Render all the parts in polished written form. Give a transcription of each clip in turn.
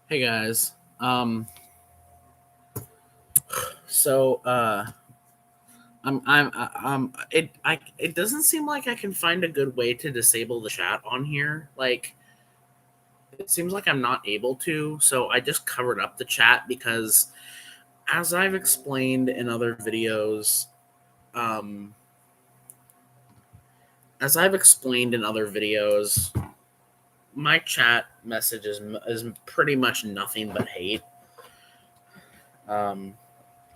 Hey guys. So it doesn't seem like I can find a good way to disable the chat on here. Like it seems like I'm not able to. So I just covered up the chat because as I've explained in other videos, um as I've explained in other videos, my chat message is pretty much nothing but hate. Um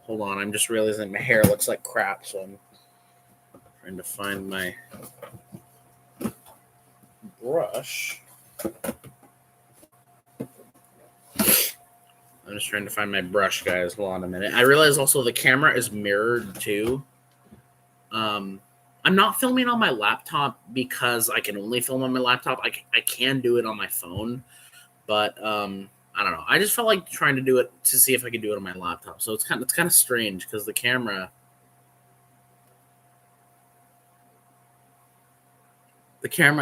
Hold on, I'm just realizing my hair looks like crap, so I'm trying to find my brush. I'm just trying to find my brush, guys. Hold on a minute. I realize also the camera is mirrored too. Um, I'm not filming on my laptop because I can only film on my laptop. I can do it on my phone, but I don't know. I just felt like trying to do it to see if I could do it on my laptop. So it's kind of strange because the camera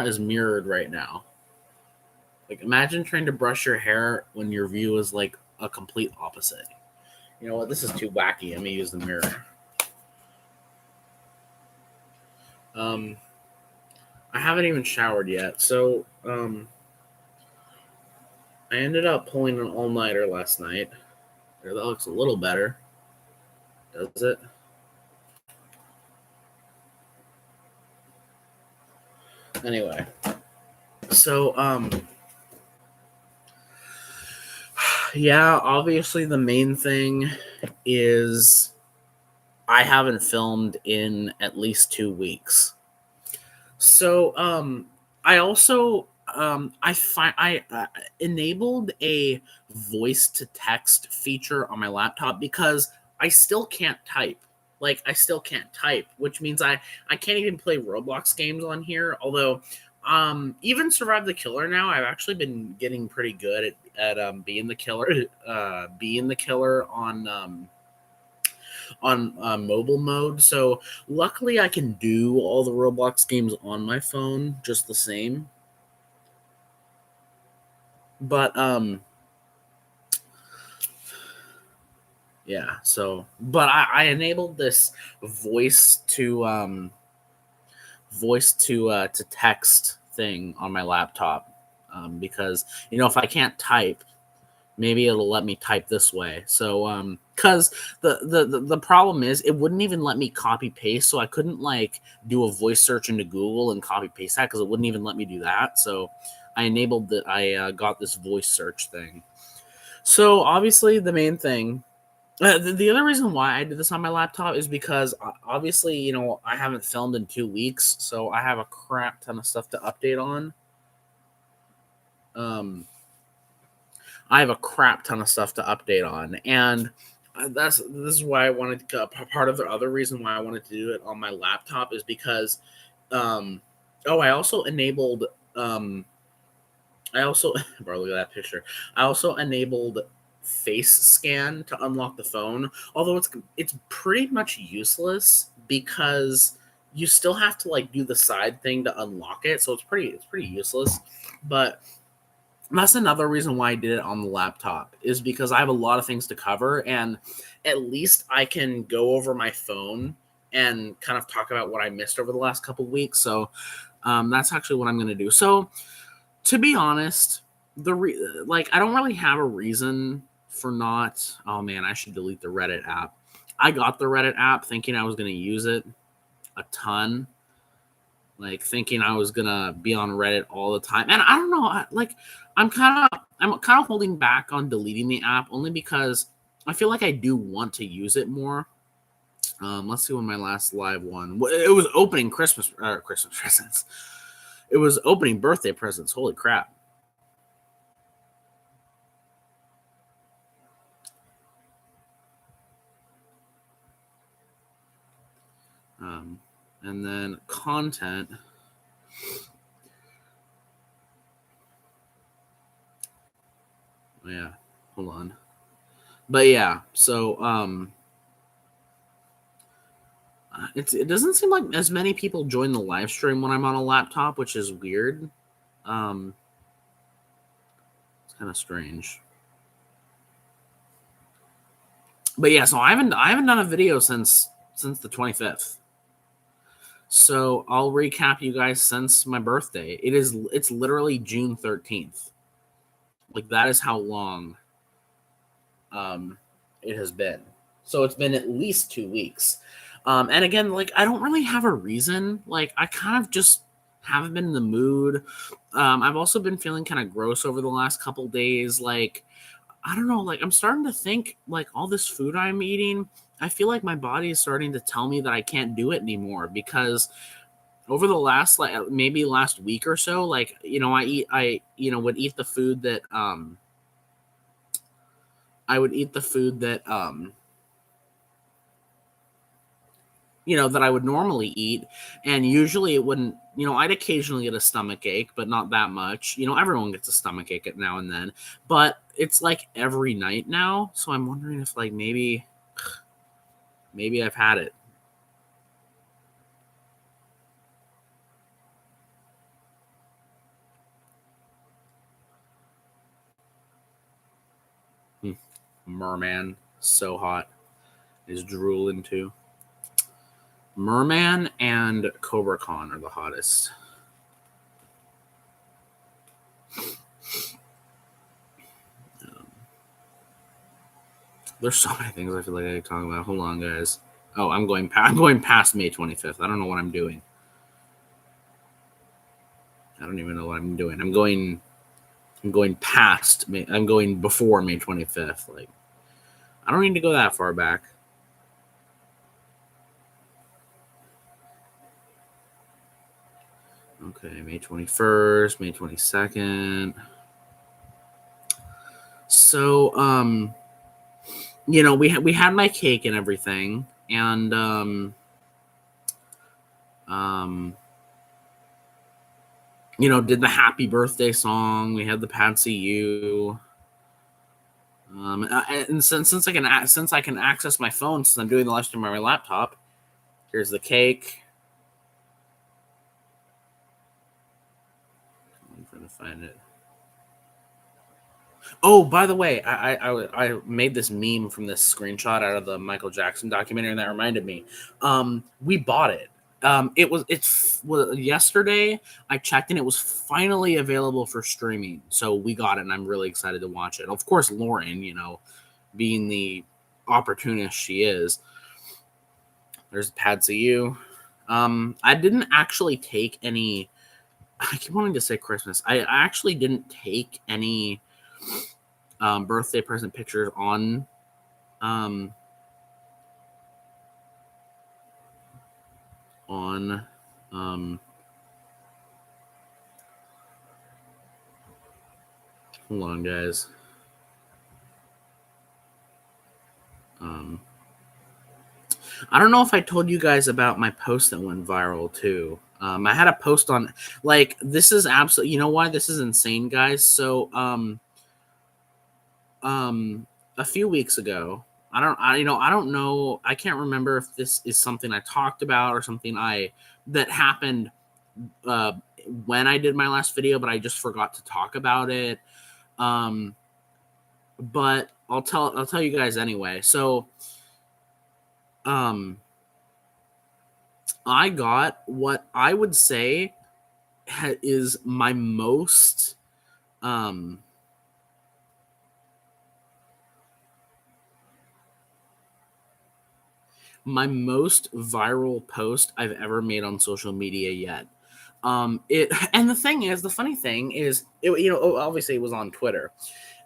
is mirrored right now. Like imagine trying to brush your hair when your view is like a complete opposite. You know what? This is too wacky. Let me use the mirror. Um, I haven't even showered yet, so I ended up pulling an all nighter last night. There, that looks a little better, does it? Anyway, so yeah, obviously the main thing is I haven't filmed in at least 2 weeks. So I also I enabled a voice to text feature on my laptop because I still can't type. Like I still can't type, which means I can't even play Roblox games on here. Although even Survive the Killer now, I've actually been getting pretty good at being the killer being the killer on mobile mode. So luckily, I can do all the Roblox games on my phone just the same. But yeah. So, but I enabled this voice to text thing on my laptop because if I can't type, maybe it'll let me type this way. So because the problem is it wouldn't even let me copy paste, so I couldn't like do a voice search into Google and copy paste that because it wouldn't even let me do that. So I enabled that. I got this voice search thing. So obviously the main thing. The other reason why I did this on my laptop is because obviously I haven't filmed in 2 weeks, so I have a crap ton of stuff to update on. Um, I have a crap ton of stuff to update on, and this is why I wanted to. Part of the other reason why I wanted to do it on my laptop is because, um, I also enabled. I also, bro, look at that picture. I also enabled face scan to unlock the phone, although it's pretty much useless because you still have to like do the side thing to unlock it, so it's pretty useless. But that's another reason why I did it on the laptop is because I have a lot of things to cover, and at least I can go over my phone and kind of talk about what I missed over the last couple of weeks. So that's actually what I'm going to do. So to be honest, like I don't really have a reason for not. Oh man, I should delete the Reddit app. I got the Reddit app thinking I was going to use it a ton, like thinking I was gonna be on Reddit all the time. And I don't know, like I'm kind of holding back on deleting the app only because I feel like I do want to use it more. Let's see when my last live one. It was opening Christmas presents. It was opening birthday presents. Holy crap! Um, and then content. Yeah, hold on. But yeah, so it doesn't seem like as many people join the live stream when I'm on a laptop, which is weird. Um, it's kind of strange. But yeah, so I haven't done a video since the 25th. So I'll recap you guys since my birthday. It's literally June 13th. Like that is how long um it has been. So it's been at least 2 weeks. And again, like I don't really have a reason. Like I kind of just haven't been in the mood. I've also been feeling kind of gross over the last couple days. Like I don't know, like I'm starting to think like all this food I'm eating, I feel like my body is starting to tell me that I can't do it anymore because over the last like maybe last week or so, like I would eat the food that I would eat the food that that I would normally eat. And usually it wouldn't, I'd occasionally get a stomach ache, but not that much. Everyone gets a stomach ache now and then, but it's like every night now. So I'm wondering if like maybe I've had it. Merman, so hot. Is drooling too. Merman and Cobra Khan are the hottest. There's so many things I feel like I could talk about. Hold on, guys. Oh, I'm going past May 25th. I don't know what I'm doing. I don't even know what I'm doing. I'm going past May. I'm going before May 25th. Like, I don't need to go that far back. Okay, May 21st, May 22nd. So, we had my cake and everything, and did the happy birthday song. We had the Patsy U. And since I can access my phone, since I'm doing the live stream on my laptop, here's the cake. I'm trying to find it. Oh, by the way, I made this meme from this screenshot out of the Michael Jackson documentary, and that reminded me. We bought it. Well, yesterday I checked and it was finally available for streaming. So we got it and I'm really excited to watch it. Of course, Lauren, being the opportunist she is. There's Patsy U. I didn't actually take any. I keep wanting to say Christmas. I actually didn't take any birthday present pictures on hold on, guys. I don't know if I told you guys about my post that went viral too. I had a post on like this is absolutely, you know why this is insane, guys? So a few weeks ago, I don't know, I can't remember if this is something I talked about or something that happened uh when I did my last video, but I just forgot to talk about it. But I'll tell you guys anyway. So I got what I would say is my most viral post I've ever made on social media yet. The funny thing is, obviously it was on Twitter.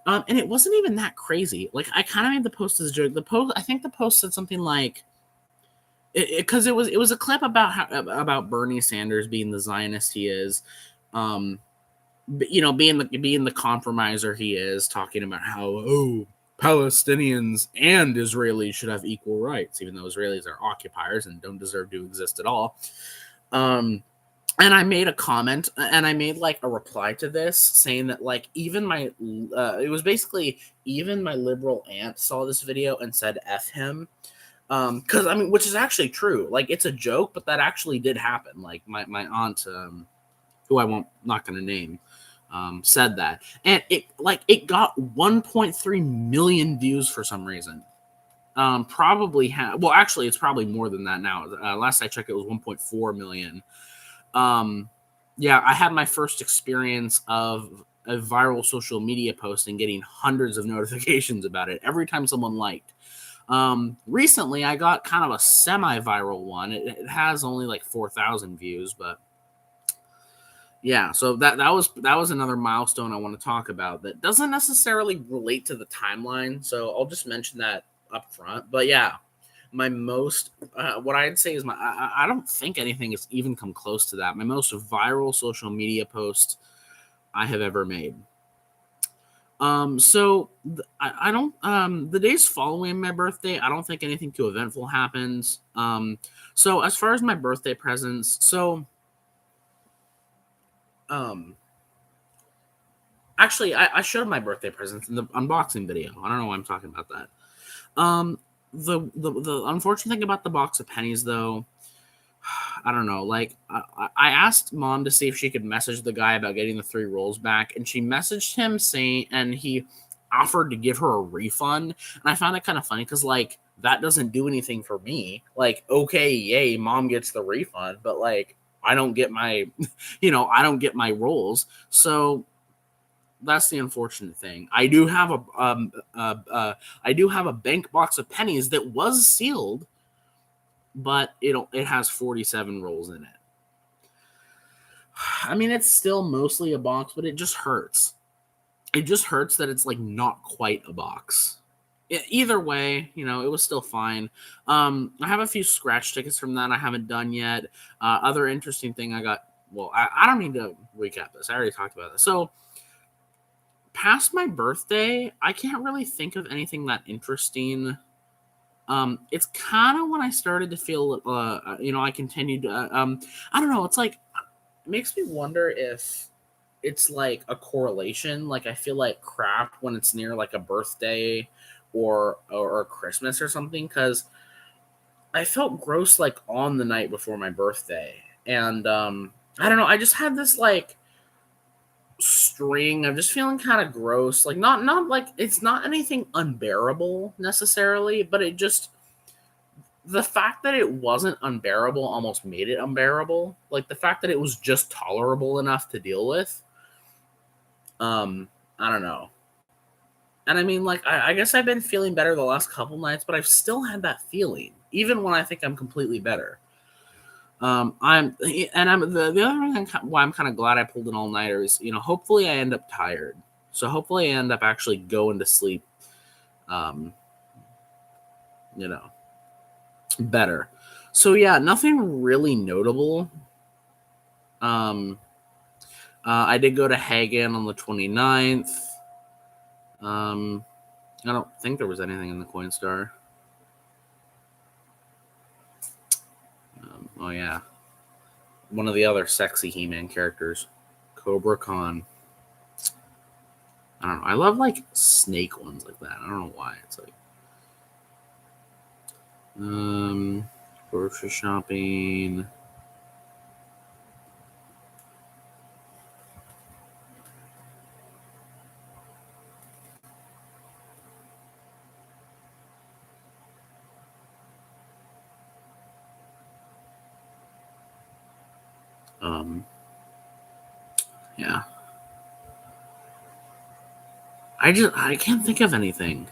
And it wasn't even that crazy. Like I kind of made the post as a joke. I think the post said something like, because it was a clip about Bernie Sanders being the Zionist he is, being the compromiser he is, talking about how Palestinians and Israelis should have equal rights, even though Israelis are occupiers and don't deserve to exist at all. And I made a comment and I made like a reply to this saying that like even it was basically even my liberal aunt saw this video and said F him. Because which is actually true. Like it's a joke, but that actually did happen. Like my aunt, who not going to name, said that, and it got 1.3 million views for some reason. probably well, actually, it's probably more than that now. Last I checked, it was 1.4 million. Yeah, I had my first experience of a viral social media post and getting hundreds of notifications about it every time someone liked. Recently, I got kind of a semi-viral one. It has only like 4,000 views, but yeah. So that was another milestone I want to talk about that doesn't necessarily relate to the timeline. So I'll just mention that up front. But yeah, my most what I'd say is I don't think anything has even come close to that. My most viral social media post I have ever made. I don't the days following my birthday, I don't think anything too eventful happens. So as far as my birthday presents, um actually I showed my birthday presents in the unboxing video. I don't know why I'm talking about that. Um the unfortunate thing about the box of pennies though, I don't know. Like, I asked mom to see if she could message the guy about getting the 3 rolls back, and she messaged him saying, and he offered to give her a refund. And I found it kind of funny because, like, that doesn't do anything for me. Like, okay, yay, mom gets the refund, but like, I don't get my, I don't get my rolls. So that's the unfortunate thing. I do have a bank box of pennies that was sealed, but it has 47 rolls in it. I mean, it's still mostly a box, but it just hurts. It just hurts that it's like not quite a box. Either way, it was still fine. I have a few scratch tickets from that I haven't done yet. Other interesting thing I got. Well, I don't need to recap this. I already talked about this. So, past my birthday, I can't really think of anything that interesting. It's kind of when I started to feel, I continued. I don't know. It's like it makes me wonder if it's like a correlation. Like I feel like crap when it's near like a birthday or Christmas or something because I felt gross like on the night before my birthday, and I don't know. I just had this like string of just feeling kind of gross. Like not like it's not anything unbearable necessarily, but it just the fact that it wasn't unbearable almost made it unbearable. Like the fact that it was just tolerable enough to deal with. I don't know. And I mean, like, I guess I've been feeling better the last couple nights, but I've still had that feeling, even when I think I'm completely better. The other reason why I'm kind of glad I pulled an all nighter is, hopefully I end up tired. So hopefully I end up actually going to sleep, um, you know, better. So yeah, nothing really notable. Um, I did go to Hagen on the 29th. I don't think there was anything in the Coinstar. Oh yeah, one of the other sexy He-Man characters, Cobra Khan. I don't know. I love like snake ones like that. I don't know why. It's like grocery shopping. Um, yeah. I can't think of anything.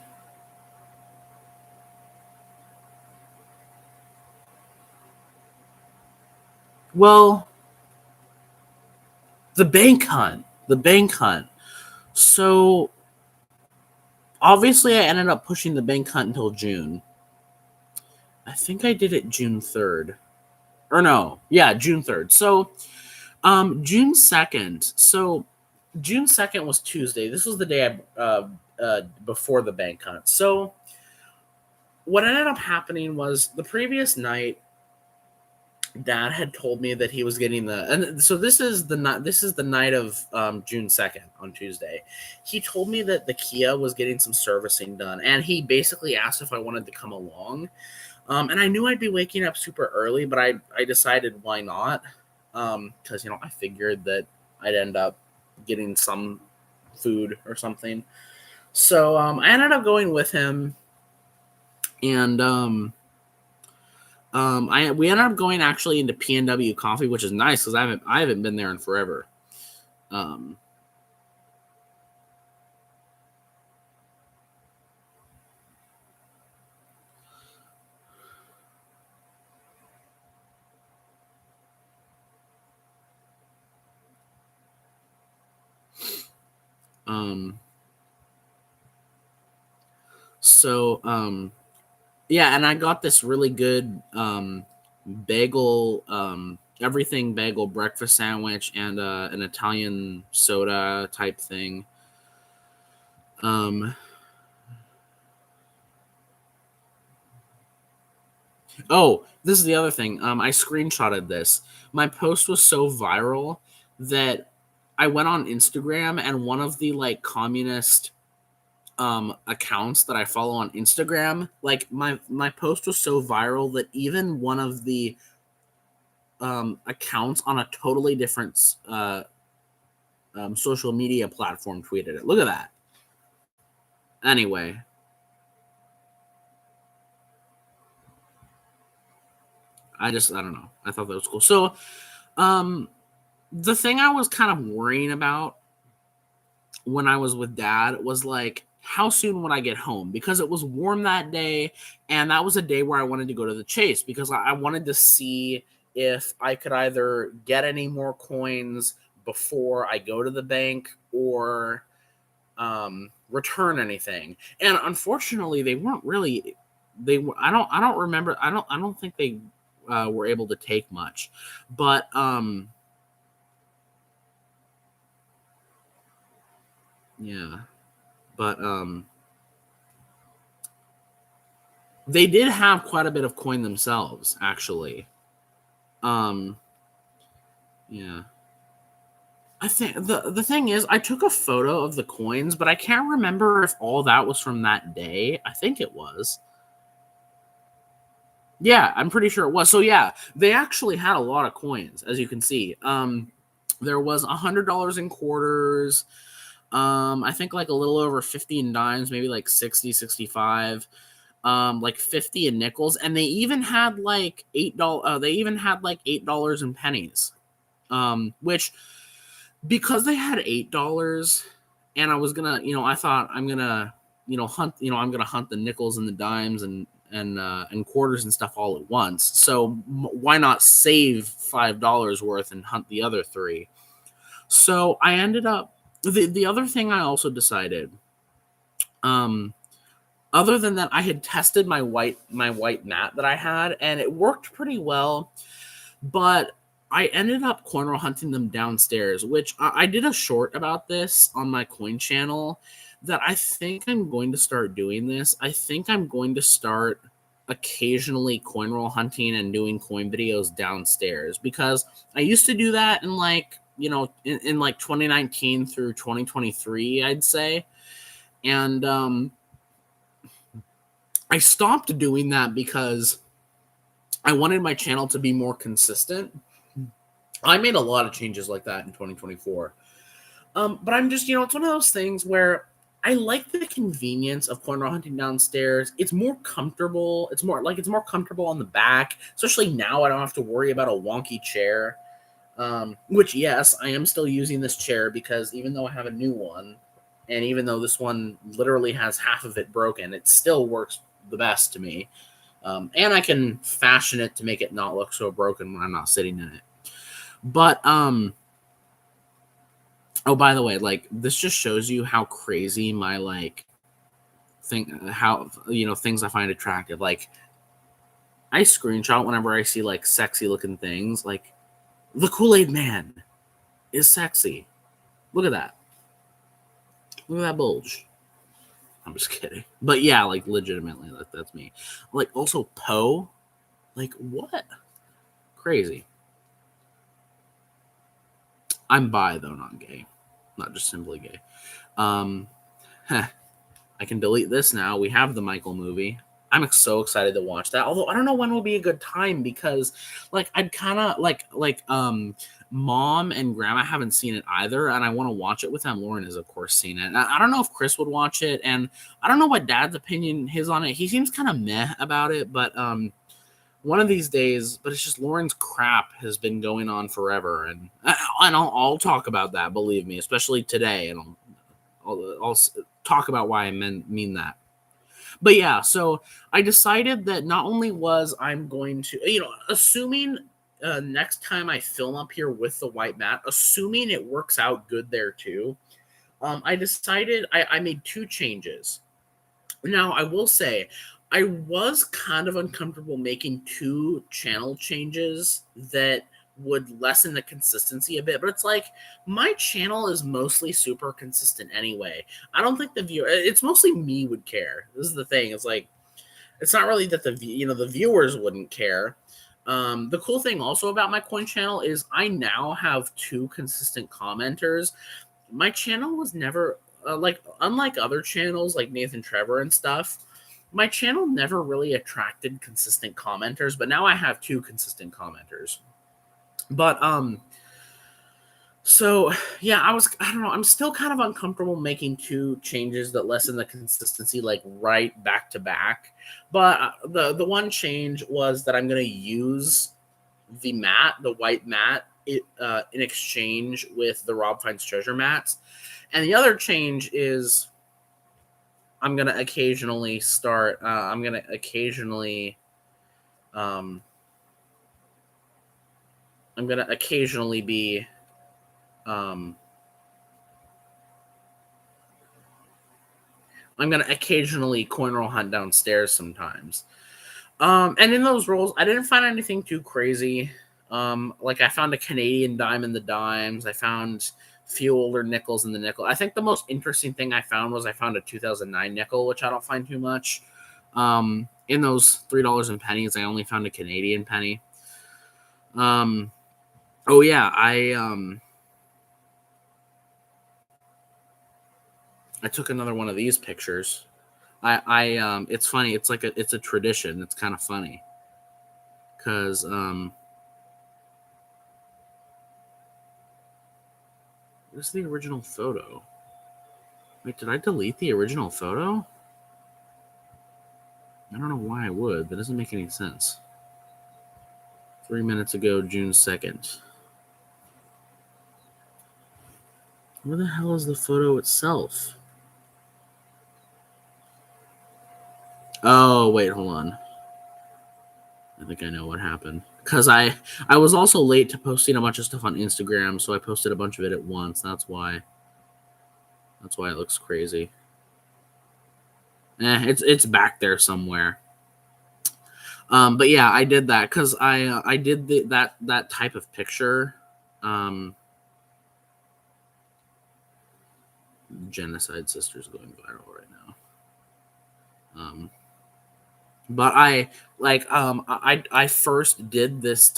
Well, the bank hunt. The bank hunt. So obviously I ended up pushing the bank hunt until June. I think I did it June 3rd. Or no, yeah, June 3rd. So June 2nd. So June 2nd was Tuesday. This was the day before the bank hunt. So what ended up happening was the previous night dad had told me that he was getting and so this is the night of June 2nd on Tuesday. He told me that the Kia was getting some servicing done and he basically asked if I wanted to come along. And I knew I'd be waking up super early, but I decided why not? Because I figured that I'd end up getting some food or something. So I ended up going with him. And we ended up going actually into PNW Coffee, which is nice because I haven't been there in forever. Um, um, so yeah, and I got this really good bagel, everything bagel breakfast sandwich and an Italian soda type thing. Um, oh, this is the other thing. I screenshotted this. My post was so viral that I went on Instagram, and one of the like communist accounts that I follow on Instagram, like my post was so viral that even one of the accounts on a totally different social media platform tweeted it. Look at that. Anyway, I don't know. I thought that was cool. So, um, the thing I was kind of worrying about when I was with dad was like, how soon would I get home? Because it was warm that day, and that was a day where I wanted to go to the Chase because I wanted to see if I could either get any more coins before I go to the bank or return anything. And unfortunately, they weren't really. They were. I don't remember. I don't think they were able to take much, but yeah, but they did have quite a bit of coin themselves, actually. Um, yeah. I think the thing is, I took a photo of the coins, but I can't remember if all that was from that day. I think it was. Yeah, I'm pretty sure it was. So yeah, they actually had a lot of coins, as you can see. There was $100 in quarters. I think like a little over 50 in dimes, maybe like 60, 65. Like 50 in nickels, and they even had like $8. They even had like $8 in pennies. Which because they had $8, and I was gonna, I thought I'm gonna, hunt, I'm gonna hunt the nickels and the dimes and quarters and stuff all at once. So why not save $5 worth and hunt the other three? So I ended up the other thing I also decided, um, other than that, I had tested my white mat that I had, and it worked pretty well. But I ended up cornrow hunting them downstairs, which I did a short about this on my coin channel. That I think I'm going to start doing this. I think I'm going to start occasionally coin roll hunting and doing coin videos downstairs because I used to do that in like in like 2019 through 2023, I'd say. And I stopped doing that because I wanted my channel to be more consistent. I made a lot of changes like that in 2024. But I'm just, it's one of those things where I like the convenience of cornrow hunting downstairs. It's more comfortable. It's more comfortable on the back, especially now I don't have to worry about a wonky chair. Which yes, I am still using this chair because even though I have a new one, and even though this one literally has half of it broken, it still works the best to me. And I can fashion it to make it not look so broken when I'm not sitting in it. But oh, by the way, like this just shows you how crazy my like thing, how things I find attractive. Like I screenshot whenever I see like sexy looking things. Like the Kool-Aid Man is sexy. Look at that. Look at that bulge. I'm just kidding. But yeah, like legitimately, that's me. Like also Poe. Like what? Crazy. I'm bi though, not gay. Not just simply gay. Um, I can delete this now. We have the Michael movie. I'm so excited to watch that. Although I don't know when will be a good time because, like, I'd kind of like mom and grandma haven't seen it either, and I want to watch it with them. Lauren has, of course, seen it. I don't know if Chris would watch it, and I don't know what Dad's opinion is on it. He seems kind of meh about it, but one of these days. But it's just Lauren's crap has been going on forever, and I'll talk about that. Believe me, especially today, and I'll talk about why I mean that. But yeah, so I decided that not only was I'm going to, assuming next time I film up here with the white mat, assuming it works out good there too, I decided I made two changes. Now, I will say, I was kind of uncomfortable making two channel changes that would lessen the consistency a bit, but it's like my channel is mostly super consistent anyway. I don't think the viewer, it's mostly me would care. This is the thing. It's like, it's not really that the viewers wouldn't care. The cool thing also about my coin channel is I now have two consistent commenters. My channel was never unlike other channels like Nathan Trevor and stuff. My channel never really attracted consistent commenters, but now I have two consistent commenters. But so yeah, I don't know, I'm still kind of uncomfortable making two changes that lessen the consistency like right back to back. But the one change was that I'm going to use the white mat, in exchange with the Rob Finds Treasure mats. And the other change is I'm going to occasionally be I'm going to occasionally coin roll hunt downstairs sometimes. And in those rolls, I didn't find anything too crazy. Like I found a Canadian dime in the dimes. I found few older nickels in the nickel. I think the most interesting thing I found was I found a 2009 nickel, which I don't find too much. In those $3 and pennies, I only found a Canadian penny. Oh yeah, I took another one of these pictures. It's funny. It's like it's a tradition. It's kind of funny because where's the original photo? Wait, did I delete the original photo? I don't know why I would. That doesn't make any sense. 3 minutes ago, June 2nd. Where the hell is the photo itself? Oh, wait, hold on. I think I know what happened. Because I was also late to posting a bunch of stuff on Instagram, so I posted a bunch of it at once. That's why it looks crazy. It's back there somewhere. But yeah, I did that because I did that type of picture. Genocide Sisters going viral right now. But I first did this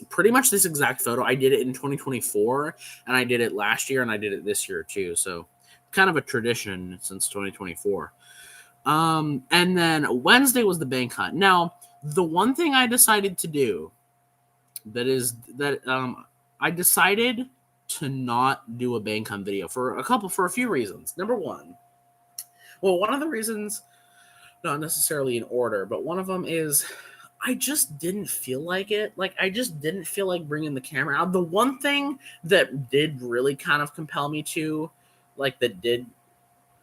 pretty much this exact photo. I did it in 2024, and I did it last year, and I did it this year too. So kind of a tradition since 2024. And then Wednesday was the bank hunt. Now, the one thing I decided to do I decided to not do a bank hunt video for a few reasons. Number one, one of the reasons, not necessarily in order, but one of them is I just didn't feel like it. Like, I just didn't feel like bringing the camera out. The one thing that did really kind of compel me to, that did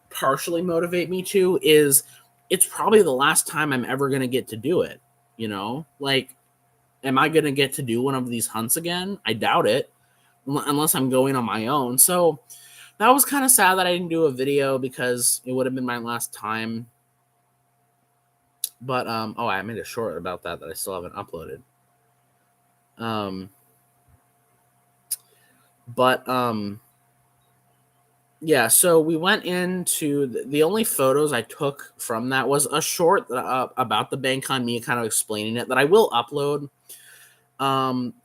partially motivate me to, is it's probably the last time I'm ever going to get to do it. Am I going to get to do one of these hunts again? I doubt it, unless I'm going on my own. So that was kind of sad that I didn't do a video because it would have been my last time. But I made a short about that I still haven't uploaded. Yeah, so we went into the only photos I took from that was a short about the bank hunt, me kind of explaining it, that I will upload.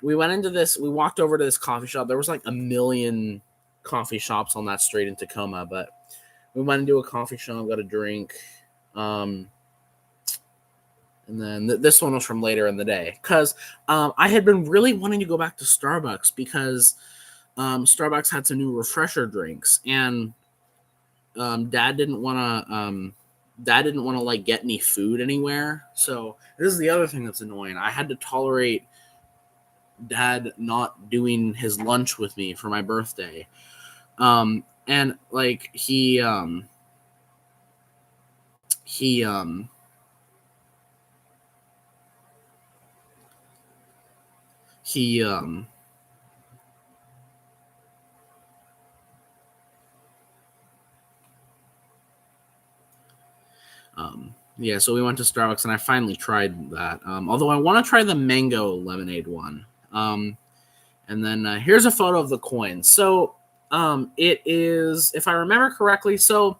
We went into this, we walked over to this coffee shop. There was like a million coffee shops on that street in Tacoma, but we went into a coffee shop, got a drink. And then this one was from later in the day because I had been really wanting to go back to Starbucks because Starbucks had some new refresher drinks, and Dad didn't want to. Dad didn't want to like get any food anywhere. So this is the other thing that's annoying. I had to tolerate Dad not doing his lunch with me for my birthday. And like he he yeah, so we went to Starbucks and I finally tried that. Although I want to try the mango lemonade one. And then here's a photo of the coin. So it is, if I remember correctly, so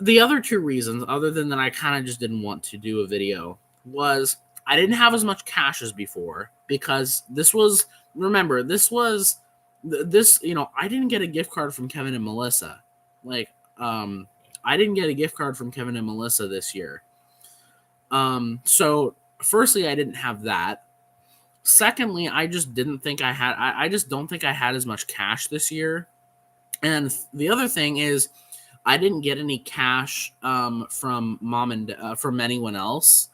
the other two reasons, other than that I kind of just didn't want to do a video, was I didn't have as much cash as before because this was, remember, this was, this, you know, I didn't get a gift card from Kevin and Melissa. Like, I didn't get a gift card from Kevin and Melissa this year. So firstly, I didn't have that. Secondly, I just didn't think I had, I just don't think I had as much cash this year. And the other thing is, I didn't get any cash from mom and from anyone else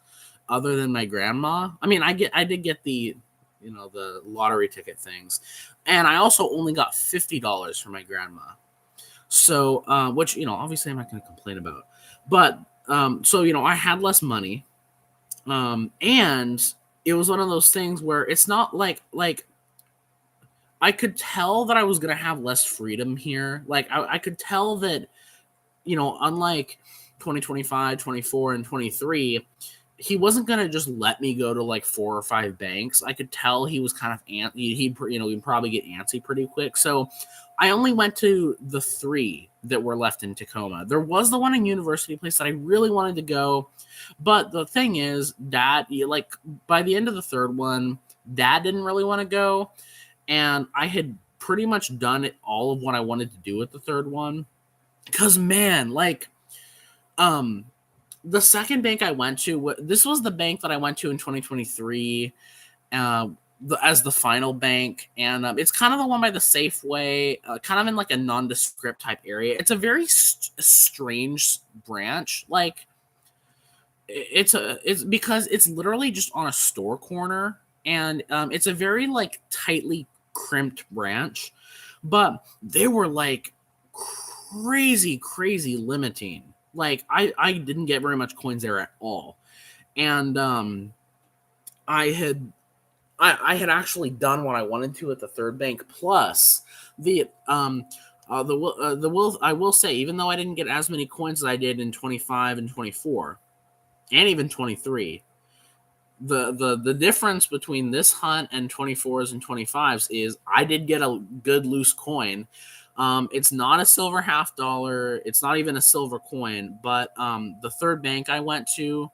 other than my grandma. I mean, I did get the, you know, the lottery ticket things, and I also only got $50 from my grandma. So, which, you know, obviously I'm not going to complain about, but so, you know, I had less money, and it was one of those things where it's not like I could tell that I was going to have less freedom here. Like I could tell that, you know, unlike 2025, 24, and 23, he wasn't going to just let me go to like 4 or 5 banks. I could tell he was kind of he'd you know, he'd probably get antsy pretty quick. So I only went to the 3 that were left in Tacoma. There was the one in University Place that I really wanted to go, but the thing is, Dad, like by the end of the 3rd one, Dad didn't really want to go, and I had pretty much done it all of what I wanted to do with the 3rd one. Because man, like, the second bank I went to, this was the bank that I went to in 2023, as the final bank, and it's kind of the one by the Safeway, kind of in like a nondescript type area. It's a very strange branch. Like, it's because it's literally just on a store corner, and it's a very like tightly crimped branch, but they were like crazy limiting. Like I didn't get very much coins there at all, and I had I had actually done what I wanted to at the 3rd bank. Plus the will I will say, even though I didn't get as many coins as I did in 25 and 24 and even 23, the difference between this hunt and 24s and 25s is I did get a good loose coin. It's not a silver $half. It's not even a silver coin, but the 3rd bank I went to,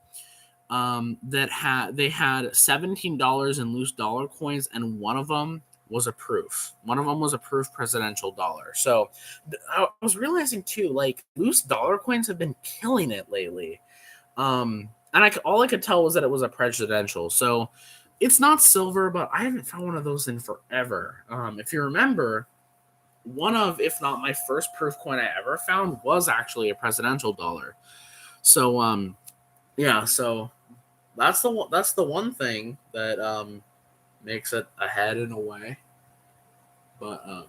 they had $17 in loose dollar coins, and one of them was a proof. One of them was a proof presidential dollar. So I was realizing too, like loose dollar coins have been killing it lately. And all I could tell was that it was a presidential. So it's not silver, but I haven't found one of those in forever. If you remember, one of, if not my first proof coin I ever found was actually a presidential dollar. So yeah, so that's the one thing that makes it ahead in a way. But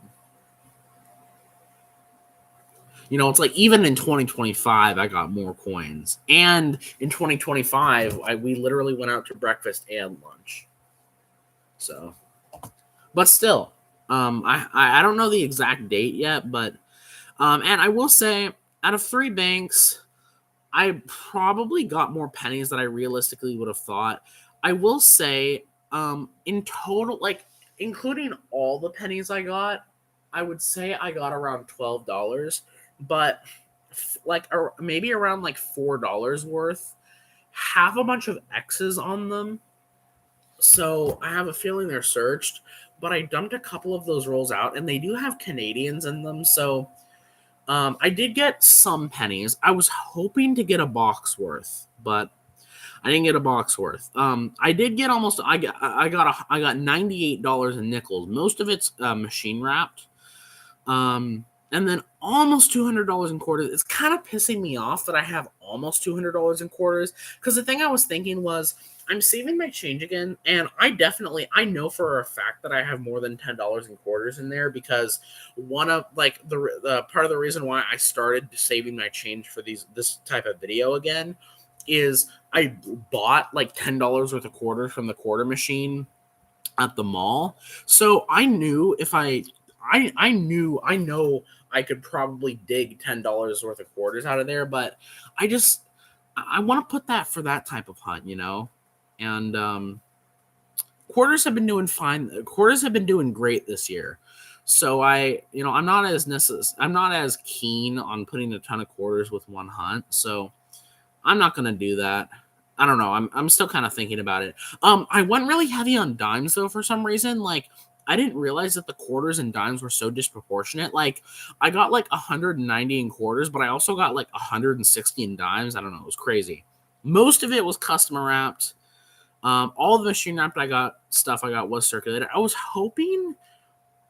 you know, it's like even in 2025 I got more coins. And in 2025 we literally went out to breakfast and lunch. So, but still, I don't know the exact date yet, but and I will say, out of 3 banks, I probably got more pennies than I realistically would have thought. I will say, in total, like including all the pennies I got, I would say I got around $12, but like maybe around like $4 worth have a bunch of X's on them. So I have a feeling they're searched, but I dumped a couple of those rolls out, and they do have Canadians in them. So I did get some pennies. I was hoping to get a box worth, but I didn't get a box worth. I did get almost. I got $98 in nickels. Most of it's machine wrapped. And then almost $200 in quarters. It's kind of pissing me off that I have almost $200 in quarters, because the thing I was thinking was I'm saving my change again, and I know for a fact that I have more than $10 in quarters in there, because one of like the part of the reason why I started saving my change for this type of video again is I bought like $10 worth of quarters from the quarter machine at the mall. So I knew if I know I could probably dig $10 worth of quarters out of there, but I want to put that for that type of hunt, And quarters have been doing fine. Quarters have been doing great this year. So I'm not as keen on putting a ton of quarters with one hunt. So I'm not gonna do that. I don't know. I'm still kind of thinking about it. I went really heavy on dimes though for some reason. Like I didn't realize that the quarters and dimes were so disproportionate. Like I got like 190 in quarters, but I also got like 160 in dimes. I don't know. It was crazy. Most of it was custom wrapped. All the machine wrapped I got was circulated. I was hoping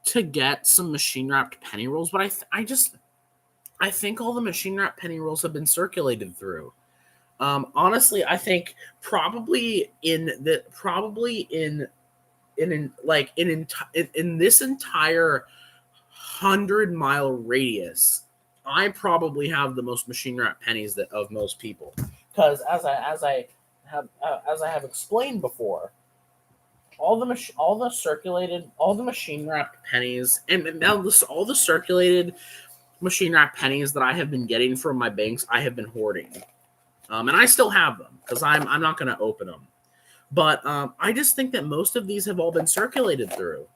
to get some machine wrapped penny rolls, but I think all the machine wrapped penny rolls have been circulated through. Honestly, I think probably in this entire 100-mile radius, I probably have the most machine wrap pennies of most people, because as I have explained before, all the machine wrapped pennies, and now all the circulated machine wrap pennies that I have been getting from my banks, I have been hoarding. And I still have them because I'm not going to open them. But I just think that most of these have all been circulated through.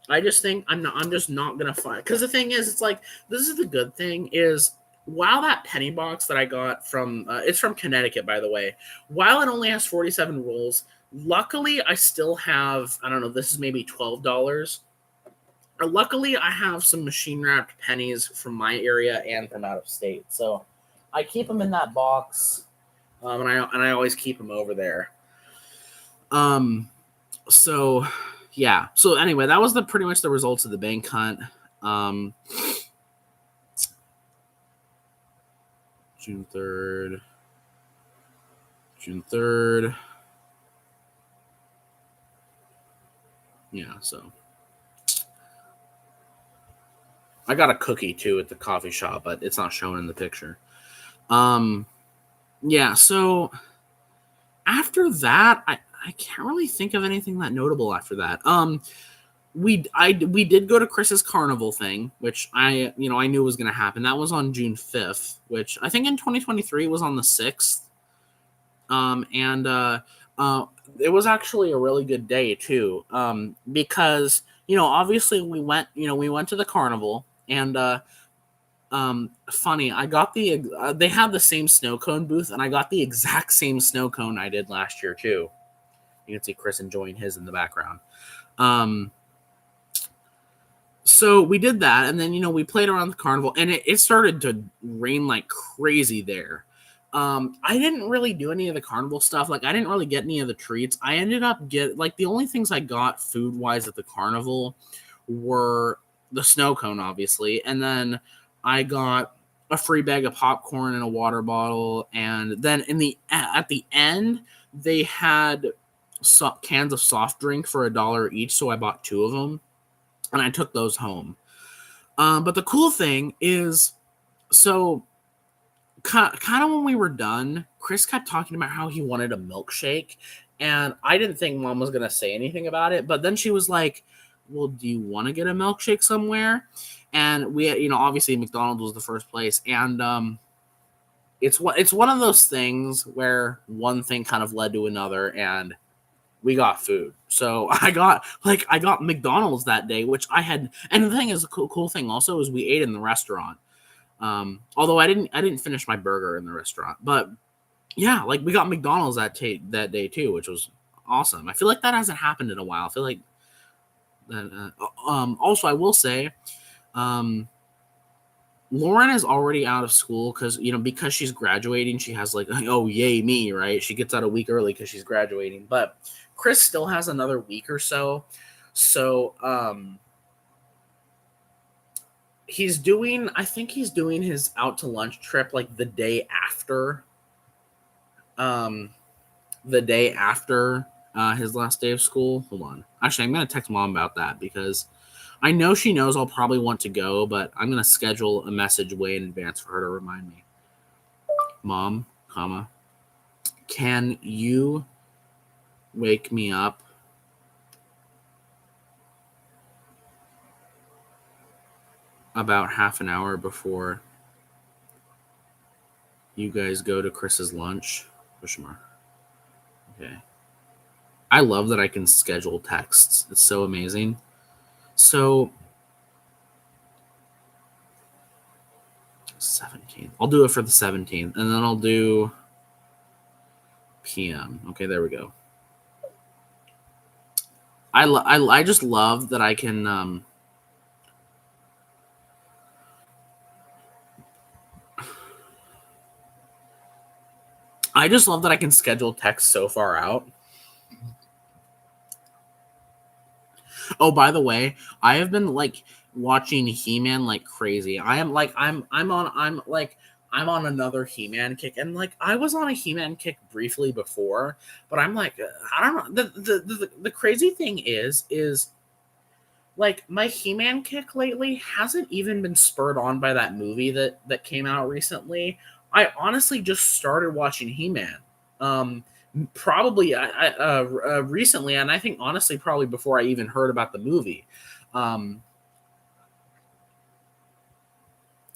I just think I'm just not going to find, because the thing is, it's like, this is the good thing is, while that penny box that I got from it's from Connecticut, by the way, while it only has 47 rolls, luckily I still have, I don't know, this is maybe $12. Luckily I have some machine wrapped pennies from my area and from out of state, so I keep them in that box, and I always keep them over there. So yeah. So anyway, that was pretty much the results of the bank hunt. June 3rd. Yeah. So I got a cookie too at the coffee shop, but it's not shown in the picture. Yeah, so after that, I can't really think of anything that notable after that. We did go to Chris's carnival thing, which I knew was going to happen. That was on June 5th, which I think in 2023 was on the 6th. It was actually a really good day too, because obviously we went to the carnival, and funny, I got they have the same snow cone booth, and I got the exact same snow cone I did last year too. You can see Chris enjoying his in the background. So we did that, and then we played around the carnival, and it started to rain like crazy there. I didn't really do any of the carnival stuff. Like I didn't really get any of the treats. I ended up the only things I got food wise at the carnival were the snow cone, obviously, and then I got a free bag of popcorn and a water bottle, and then at the end they had cans of soft drink for $1 each, so I bought 2 of them, and I took those home. But the cool thing is, so kind of when we were done, Chris kept talking about how he wanted a milkshake, and I didn't think Mom was gonna say anything about it, but then she was like, well, do you want to get a milkshake somewhere? And we, obviously McDonald's was the first place, and it's one of those things where one thing kind of led to another, and we got food. So I got McDonald's that day, which I had. And the thing is, the cool thing also is we ate in the restaurant. Although I didn't finish my burger in the restaurant, but yeah, like we got McDonald's that day too, which was awesome. I feel like that hasn't happened in a while. I feel like that. Also, I will say, Lauren is already out of school because because she's graduating, she has like, oh yay me, right? She gets out a week early because she's graduating. But Chris still has another week or so. So I think he's doing his out to lunch trip like um the day after his last day of school. Hold on. Actually, I'm gonna text mom about that because I know she knows I'll probably want to go, but I'm gonna schedule a message way in advance for her to remind me. Mom, comma, can you wake me up about half an hour before you guys go to Chris's lunch? Question mark. Okay. I love that I can schedule texts. It's so amazing. So 17th. I'll do it for the 17th, and then I'll do PM. Okay, there we go. I just love that I can I just love that I can schedule text so far out. Oh, by the way, I have been like watching He-Man like crazy. I'm on another He-Man kick, and like I was on a He-Man kick briefly before, but I'm like I don't know. The crazy thing is like my He-Man kick lately hasn't even been spurred on by that movie that came out recently. I honestly just started watching He-Man. Um, Probably recently, and I think honestly probably before I even heard about the movie. Um,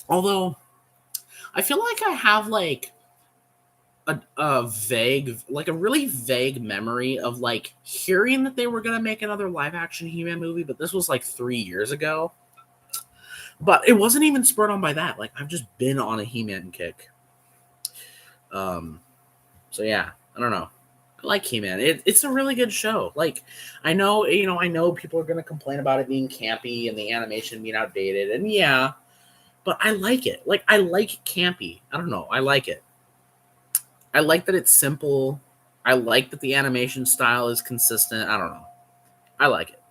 Although I feel like I have like a vague, like a really vague memory of like hearing that they were gonna make another live action He-Man movie, but this was like 3 years ago. But it wasn't even spurred on by that. Like I've just been on a He-Man kick. Um, so yeah, I don't know. I like He-Man. It's a really good show. Like I know people are gonna complain about it being campy and the animation being outdated, and yeah, but I like it. Like I like campy. I don't know. I like it. I like that it's simple. I like that the animation style is consistent. I don't know. I like it.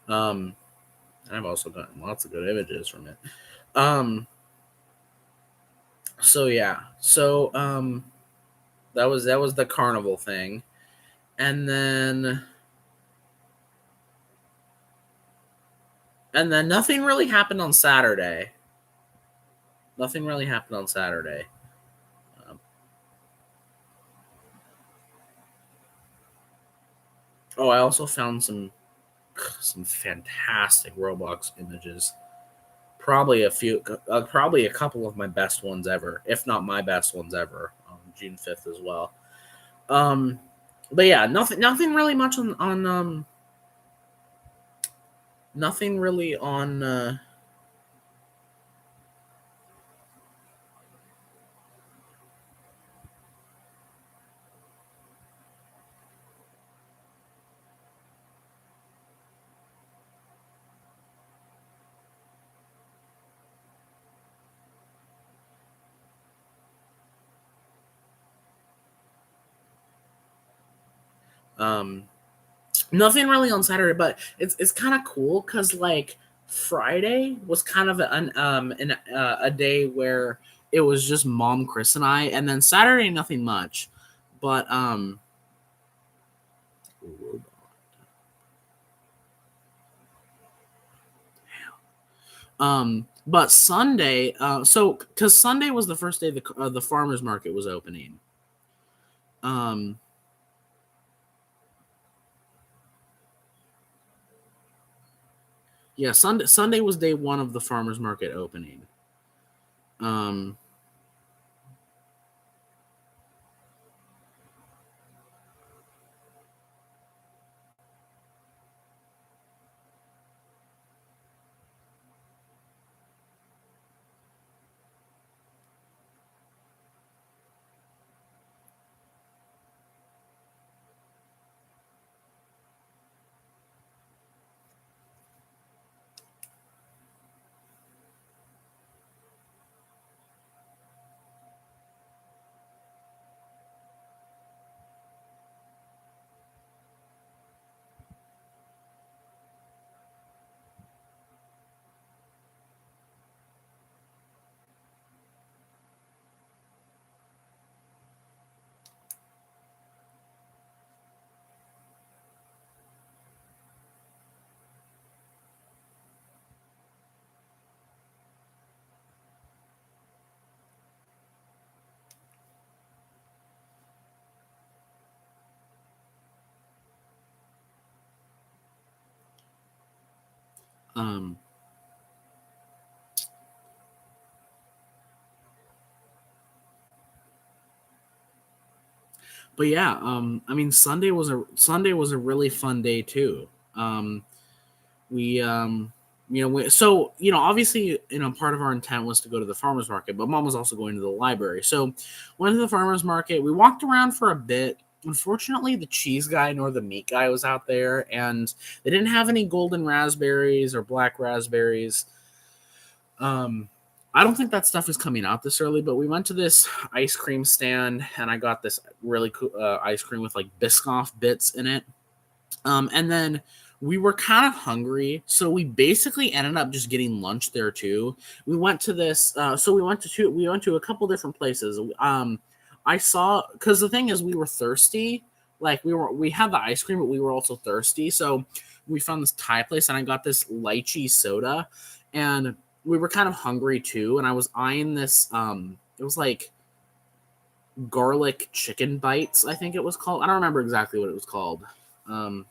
Um, I've also gotten lots of good images from it. Um, so yeah. That was the carnival thing. And then nothing really happened on Saturday. Nothing really happened on Saturday. Um, oh, I also found some fantastic Roblox images. Probably a couple of my best ones ever, if not my best ones ever, on June 5th as well. Um, but yeah, nothing really much on nothing really on um nothing really on Saturday, but it's kind of cool because like Friday was kind of a day where it was just mom, Chris, and I, and then Saturday nothing much, but but Sunday, so because Sunday was the first day the farmers market was opening. Um, yeah, Sunday was day one of the farmers market opening. Um, Um, but yeah, I mean, Sunday was a really fun day too. We so obviously part of our intent was to go to the farmers market, but mom was also going to the library, so went to the farmers market. We walked around for a bit. Unfortunately, the cheese guy nor the meat guy was out there, and they didn't have any golden raspberries or black raspberries. um I don't think that stuff is coming out this early, but we went to this ice cream stand and I got this really cool ice cream with like Biscoff bits in it. And then we were kind of hungry, so we basically ended up just getting lunch there too. We went to this, so we went to a couple different places. I saw, because the thing is, we were thirsty. Like we had the ice cream, but we were also thirsty. So we found this Thai place, and I got this lychee soda, and we were kind of hungry too. And I was eyeing this. It was like garlic chicken bites, I think it was called. I don't remember exactly what it was called. Um,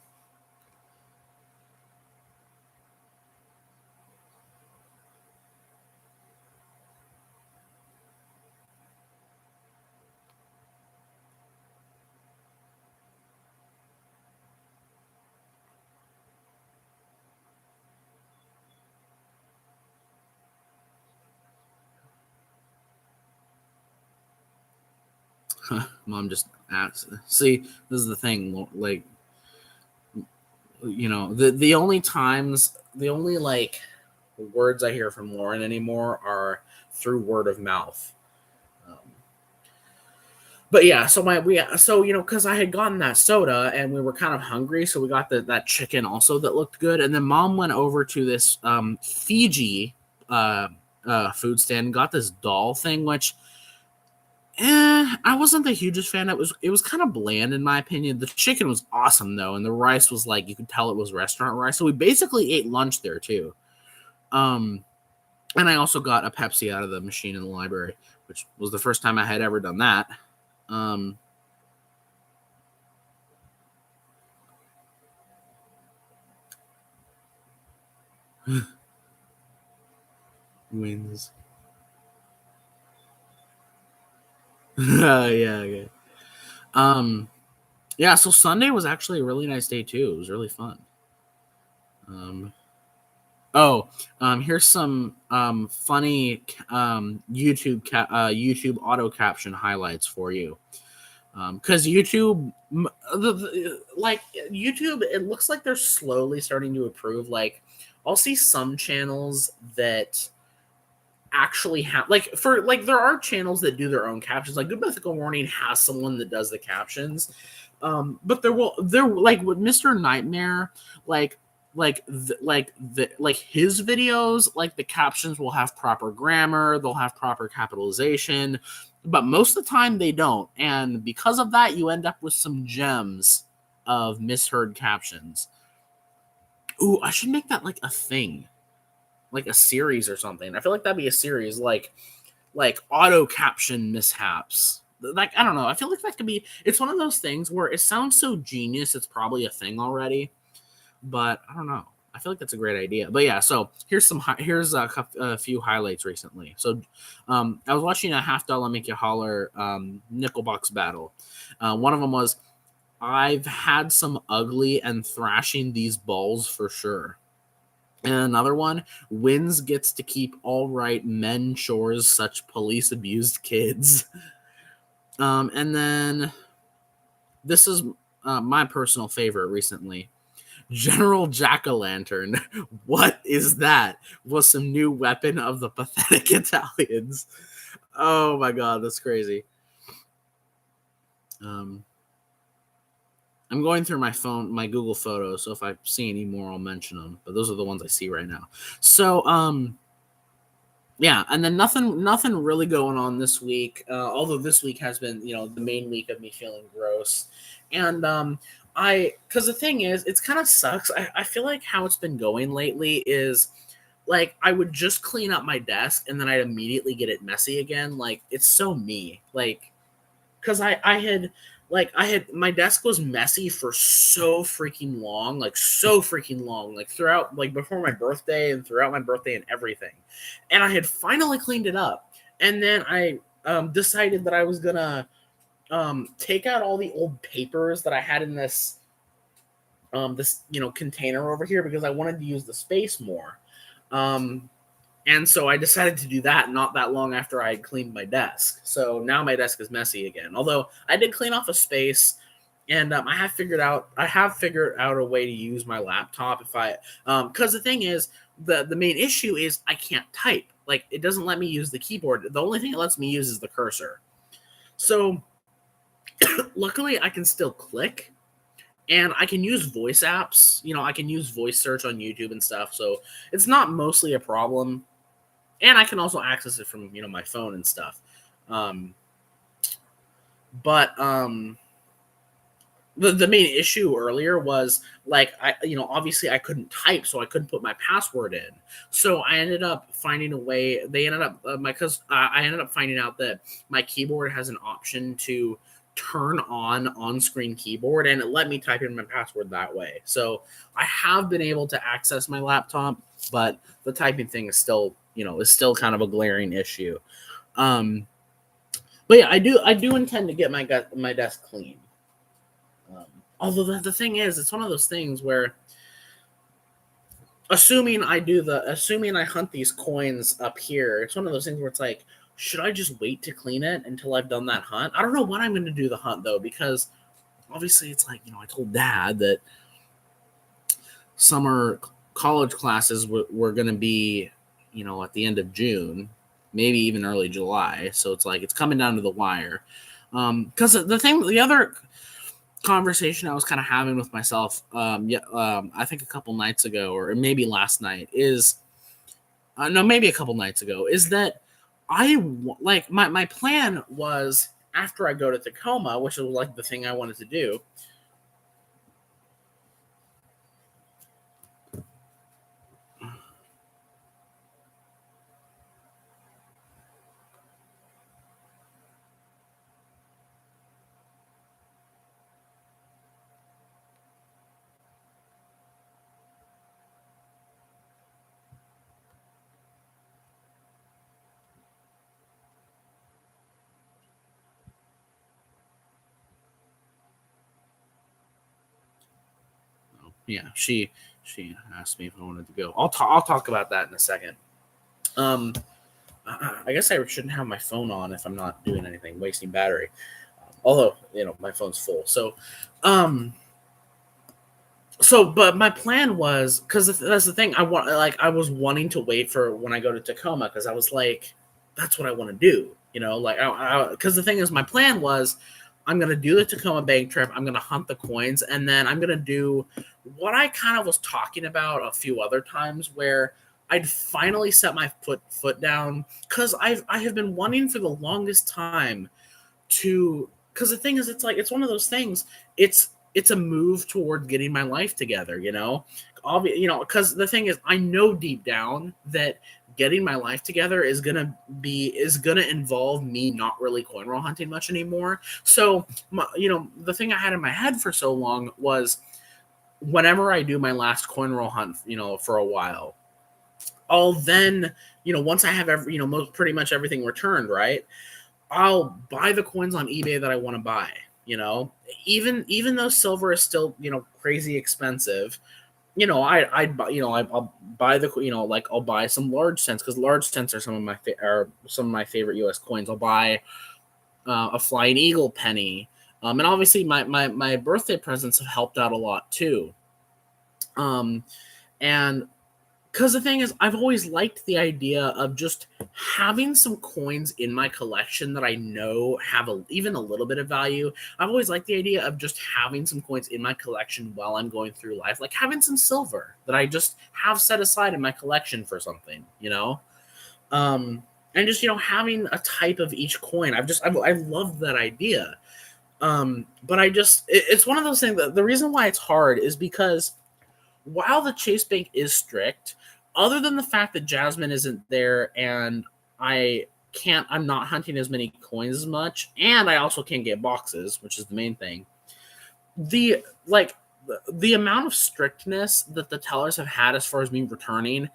Mom just asked. See, this is the thing. Like, the only times, the only like words I hear from Lauren anymore are through word of mouth. Um, but yeah, because I had gotten that soda and we were kind of hungry, so we got that chicken also that looked good, and then Mom went over to this Fiji uh, food stand, got this doll thing, which I wasn't the hugest fan. It was kind of bland in my opinion. The chicken was awesome though, and the rice was like you could tell it was restaurant rice. So we basically ate lunch there too. Um, and I also got a Pepsi out of the machine in the library, which was the first time I had ever done that. Um, wins. Yeah, yeah. Um, yeah. So Sunday was actually a really nice day too. It was really fun. Um, Oh, here's some funny YouTube auto caption highlights for you. Because like YouTube, it looks like they're slowly starting to improve. Like, I'll see some channels that actually have there are channels that do their own captions. Like Good Mythical Morning has someone that does the captions, but there like with Mr. Nightmare, like his videos, like the captions will have proper grammar, they'll have proper capitalization, but most of the time they don't, and because of that, you end up with some gems of misheard captions. Ooh, I should make that like a thing, like a series or something. I feel like that'd be a series, like auto caption mishaps. Like I don't know. I feel like that could be. It's one of those things where it sounds so genius. It's probably a thing already, but I don't know. I feel like that's a great idea. But yeah, so here's a few highlights recently. So, I was watching a Half Dollar Make You Holler Nickelbox battle. One of them was, "I've had some ugly and thrashing these balls for sure." And another one, Wins gets to keep all right men chores such police abused kids. And then this is my personal favorite recently. General Jack o' Lantern. What is that? Was some new weapon of the pathetic Italians. Oh my god, that's crazy. Um, I'm going through my phone, my Google Photos, so if I see any more, I'll mention them. But those are the ones I see right now. So, yeah, and then nothing really going on this week, although this week has been the main week of me feeling gross. And I because the thing is, it's kind of sucks. I feel like how it's been going lately is like I would just clean up my desk and then I'd immediately get it messy again. Like it's so me, like because I had like I had my desk was messy for so freaking long, like so freaking long, like throughout, like before my birthday and throughout my birthday and everything. And I had finally cleaned it up. And then I decided that I was gonna take out all the old papers that I had in this container over here because I wanted to use the space more. Um, and so I decided to do that not that long after I had cleaned my desk. So now my desk is messy again. Although I did clean off a space, and I have figured out a way to use my laptop if I because the thing is the main issue is I can't type. Like it doesn't let me use the keyboard. The only thing it lets me use is the cursor. So luckily I can still click and I can use voice apps. I can use voice search on YouTube and stuff. So it's not mostly a problem. And I can also access it from my phone and stuff. Um, but the main issue earlier was like obviously I couldn't type, so I couldn't put my password in. So I ended up finding a way. They ended up I ended up finding out that my keyboard has an option to turn on-screen keyboard, and it let me type in my password that way. So I have been able to access my laptop, but the typing thing is still kind of a glaring issue. Um, but yeah, I do intend to get my desk clean. Um, Although the thing is, it's one of those things where, assuming I hunt these coins up here, it's one of those things where it's like, should I just wait to clean it until I've done that hunt? I don't know when I'm going to do the hunt though, because obviously it's like I told Dad that summer college classes were going to be, at the end of June, maybe even early July. So it's like it's coming down to the wire. Because the other conversation I was kind of having with myself, I think a couple nights ago, or maybe last night, is no, maybe a couple nights ago, is that like my plan was after I go to Tacoma, which was like the thing I wanted to do. Yeah, she asked me if I wanted to go. I'll talk about that in a second. Um, I guess I shouldn't have my phone on if I'm not doing anything, wasting battery. Although my phone's full, um, but my plan was because that's the thing. I was wanting to wait for when I go to Tacoma because I was like, that's what I want to do. Like because the thing is, my plan was I'm gonna do the Tacoma bank trip. I'm gonna hunt the coins, and then I'm gonna do what I kind of was talking about a few other times, where I'd finally set my foot down because I have been wanting for the longest time to. Because the thing is, it's like it's one of those things. It's a move toward getting my life together. Because the thing is, I know deep down that getting my life together is gonna involve me not really coin roll hunting much anymore. So, the thing I had in my head for so long was whenever I do my last coin roll hunt, for a while, I'll then, once I have pretty much everything returned, right? I'll buy the coins on eBay that I want to buy. Even though silver is still crazy expensive, I'll buy like I'll buy some large cents because large cents are some of my favorite U.S. coins. I'll buy a flying eagle penny, and obviously my birthday presents have helped out a lot too. Um, and because the thing is, I've always liked the idea of just having some coins in my collection that I know have even a little bit of value. I've always liked the idea of just having some coins in my collection while I'm going through life, like having some silver that I just have set aside in my collection for something. And just having a type of each coin. I love that idea. But it's one of those things that the reason why it's hard is because while the Chase Bank is strict, other than the fact that Jasmine isn't there and I I'm not hunting as many coins as much, and I also can't get boxes, which is the main thing. The like the amount of strictness that the tellers have had as far as me returning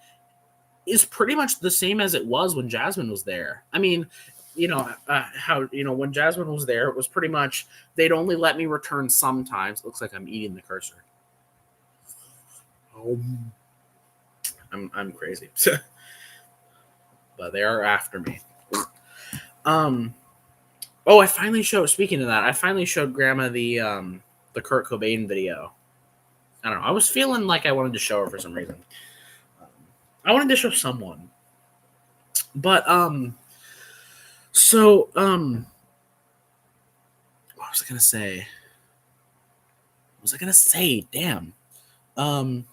is pretty much the same as it was when Jasmine was there. I mean, how when Jasmine was there, it was pretty much they'd only let me return sometimes. It looks like I'm eating the cursor. I'm crazy, but they are after me. Oh, I finally showed. Speaking of that, I finally showed Grandma the Kurt Cobain video. I don't know. I was feeling like I wanted to show her for some reason. I wanted to show someone, but so what was I gonna say? What was I gonna say? Damn. Um,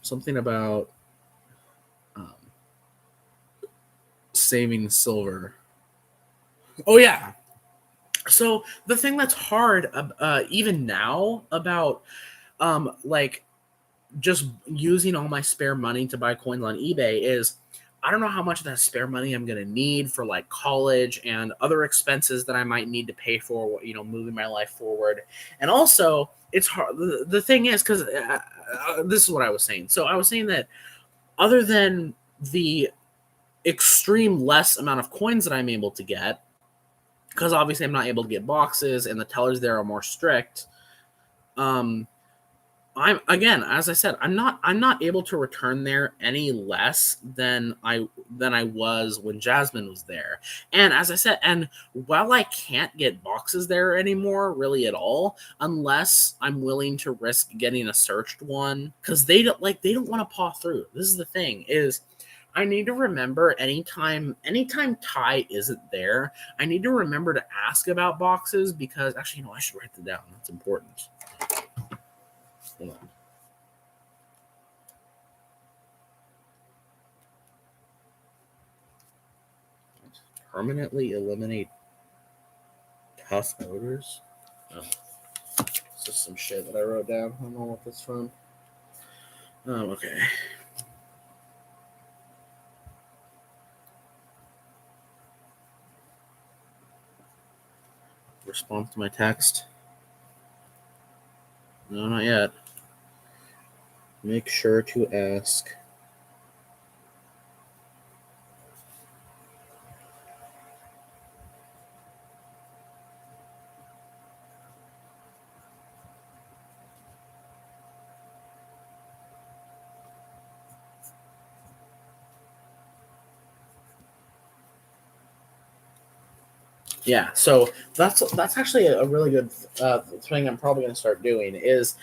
Something about saving silver. Oh yeah. So the thing that's hard, even now, about like just using all my spare money to buy coins on eBay is I don't know how much of that spare money I'm going to need for like college and other expenses that I might need to pay for, moving my life forward. And also, it's hard. The thing is, because this is what I was saying. So I was saying that other than the extreme less amount of coins that I'm able to get, because obviously I'm not able to get boxes and the tellers there are more strict. I'm again, as I said, I'm not able to return there any less than I was when Jasmine was there. And as I said, and while I can't get boxes there anymore, really at all, unless I'm willing to risk getting a searched one, because they don't want to paw through. This is the thing is. I need to remember anytime Ty isn't there, I need to remember to ask about boxes because actually, I should write that down. That's important. Hold on. Permanently eliminate tough odors. Oh, it's just some shit that I wrote down. I don't know what that's from. Okay. Response to my text. No, not yet. Make sure to ask. Yeah, so that's actually a really good thing. I'm probably going to start doing is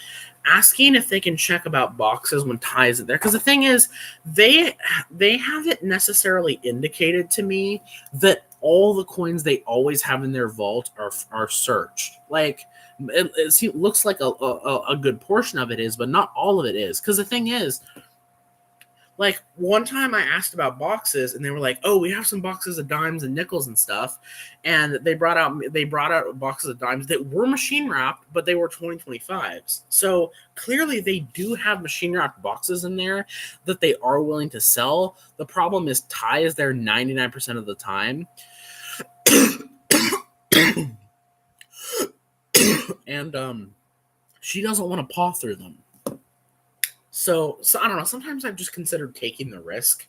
asking if they can check about boxes when Ty isn't there. Because the thing is, they haven't necessarily indicated to me that all the coins they always have in their vault are searched. Like it looks like a good portion of it is, but not all of it is. Because the thing is, like one time I asked about boxes and they were like, "Oh, we have some boxes of dimes and nickels and stuff." And they brought out boxes of dimes that were machine wrapped, but they were 2025s. So clearly they do have machine wrapped boxes in there that they are willing to sell. The problem is Ty is there 99% of the time. And she doesn't want to paw through them. So I don't know. Sometimes I've just considered taking the risk.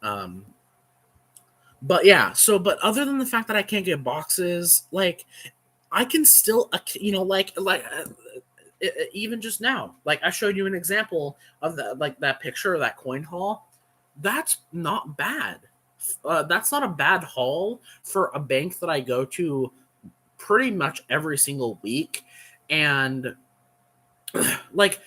But yeah. But other than the fact that I can't get boxes, like I can still, even just now, like I showed you an example of that picture of that coin haul. That's not bad. That's not a bad haul for a bank that I go to pretty much every single week, and like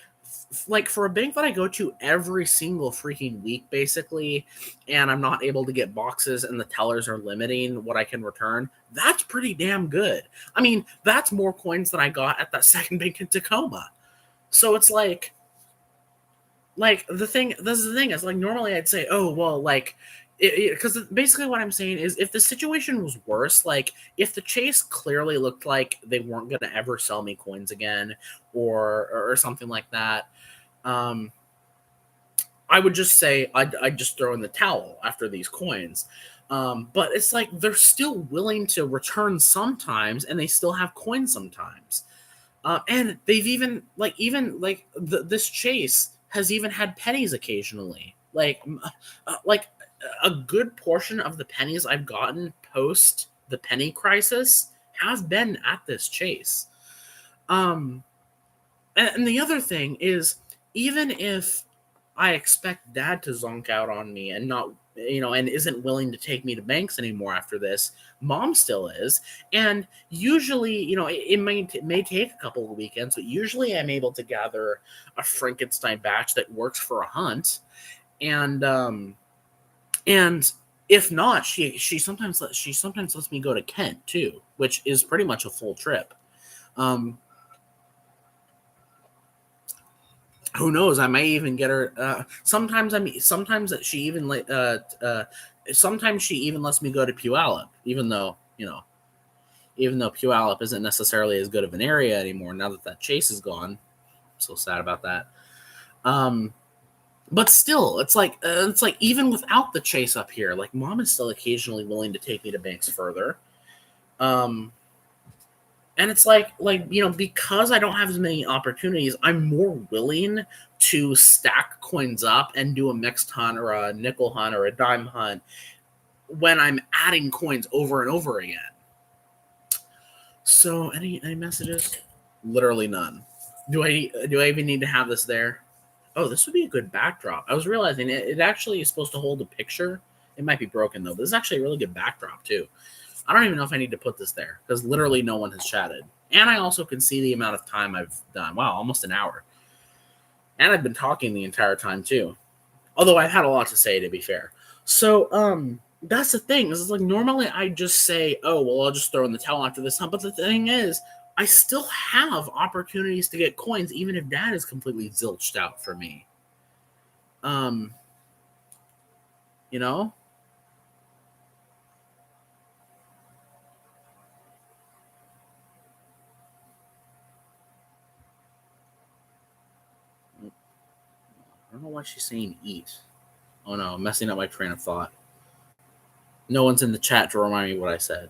for a bank that I go to every single freaking week, basically, and I'm not able to get boxes and the tellers are limiting what I can return, that's pretty damn good. I mean, that's more coins than I got at that second bank in Tacoma. So it's this is the thing is like normally I'd say, oh, well, like, because basically what I'm saying is if the situation was worse, like if the chase clearly looked like they weren't going to ever sell me coins again or something like that, um, I would just say I'd just throw in the towel after these coins. But it's like they're still willing to return sometimes, and they still have coins sometimes. And they've this chase has even had pennies occasionally. Like a good portion of the pennies I've gotten post the penny crisis have been at this chase. Um, and the other thing is, even if I expect dad to zonk out on me and not, and isn't willing to take me to banks anymore after this, mom still is. And usually, it may take a couple of weekends, but usually I'm able to gather a Frankenstein batch that works for a hunt. And if not, she sometimes lets me go to Kent too, which is pretty much a full trip. Um, who knows? I may even get her. Sometimes that she even sometimes she even lets me go to Puyallup, even though Puyallup isn't necessarily as good of an area anymore now that chase is gone. I'm so sad about that. Um, but still, it's like even without the chase up here, like mom is still occasionally willing to take me to banks further. Um, and it's because I don't have as many opportunities, I'm more willing to stack coins up and do a mixed hunt or a nickel hunt or a dime hunt when I'm adding coins over and over again. So any messages? Literally none. Do I even need to have this there? Oh, this would be a good backdrop. I was realizing it actually is supposed to hold a picture. It might be broken though, but this is actually a really good backdrop too. I don't even know if I need to put this there because literally no one has chatted. And I also can see the amount of time I've done. Wow, almost an hour. And I've been talking the entire time too. Although I've had a lot to say, to be fair. So, that's the thing. Is like normally I just say, "Oh, well, I'll just throw in the towel after this hunt." But the thing is, I still have opportunities to get coins, even if Dad is completely zilched out for me. Um, you know, I don't know why she's saying eat. Oh no, I'm messing up my train of thought. No one's in the chat to remind me what I said.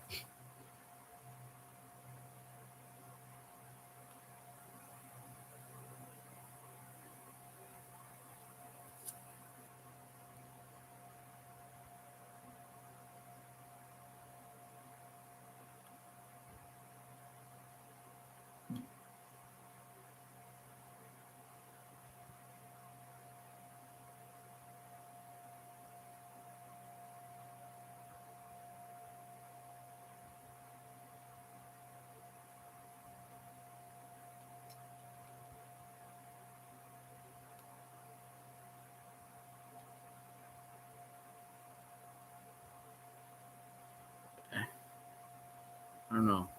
I don't know.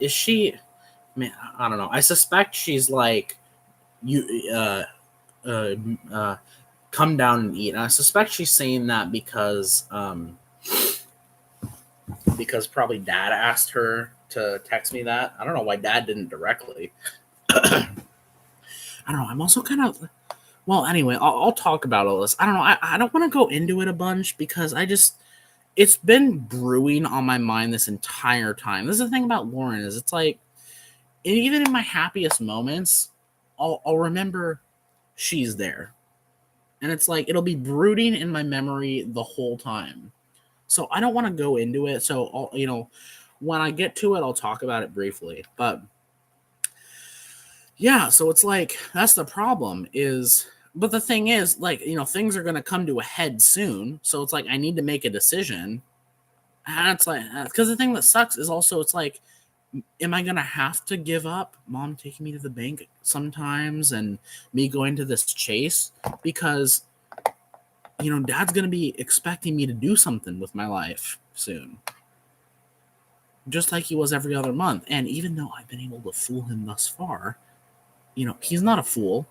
Is she? I don't know. I suspect she's like you. Uh, uh, come down and eat. And I suspect she's saying that because probably Dad asked her to text me that. I don't know why Dad didn't directly. I don't know. I'm also kind of well. Anyway, I'll talk about all this. I don't know. I don't want to go into it a bunch because it's been brewing on my mind this entire time. This is the thing about Lauren is it's like even in my happiest moments, I'll remember she's there, and it's like it'll be brooding in my memory the whole time. So I don't want to go into it. So when I get to it, I'll talk about it briefly. But yeah, so it's like that's the problem is. But the thing is, like things are gonna come to a head soon. So it's like I need to make a decision. And it's like because the thing that sucks is also it's like am I gonna have to give up mom taking me to the bank sometimes and me going to this chase because dad's gonna be expecting me to do something with my life soon, just like he was every other month. And even though I've been able to fool him thus far, he's not a fool.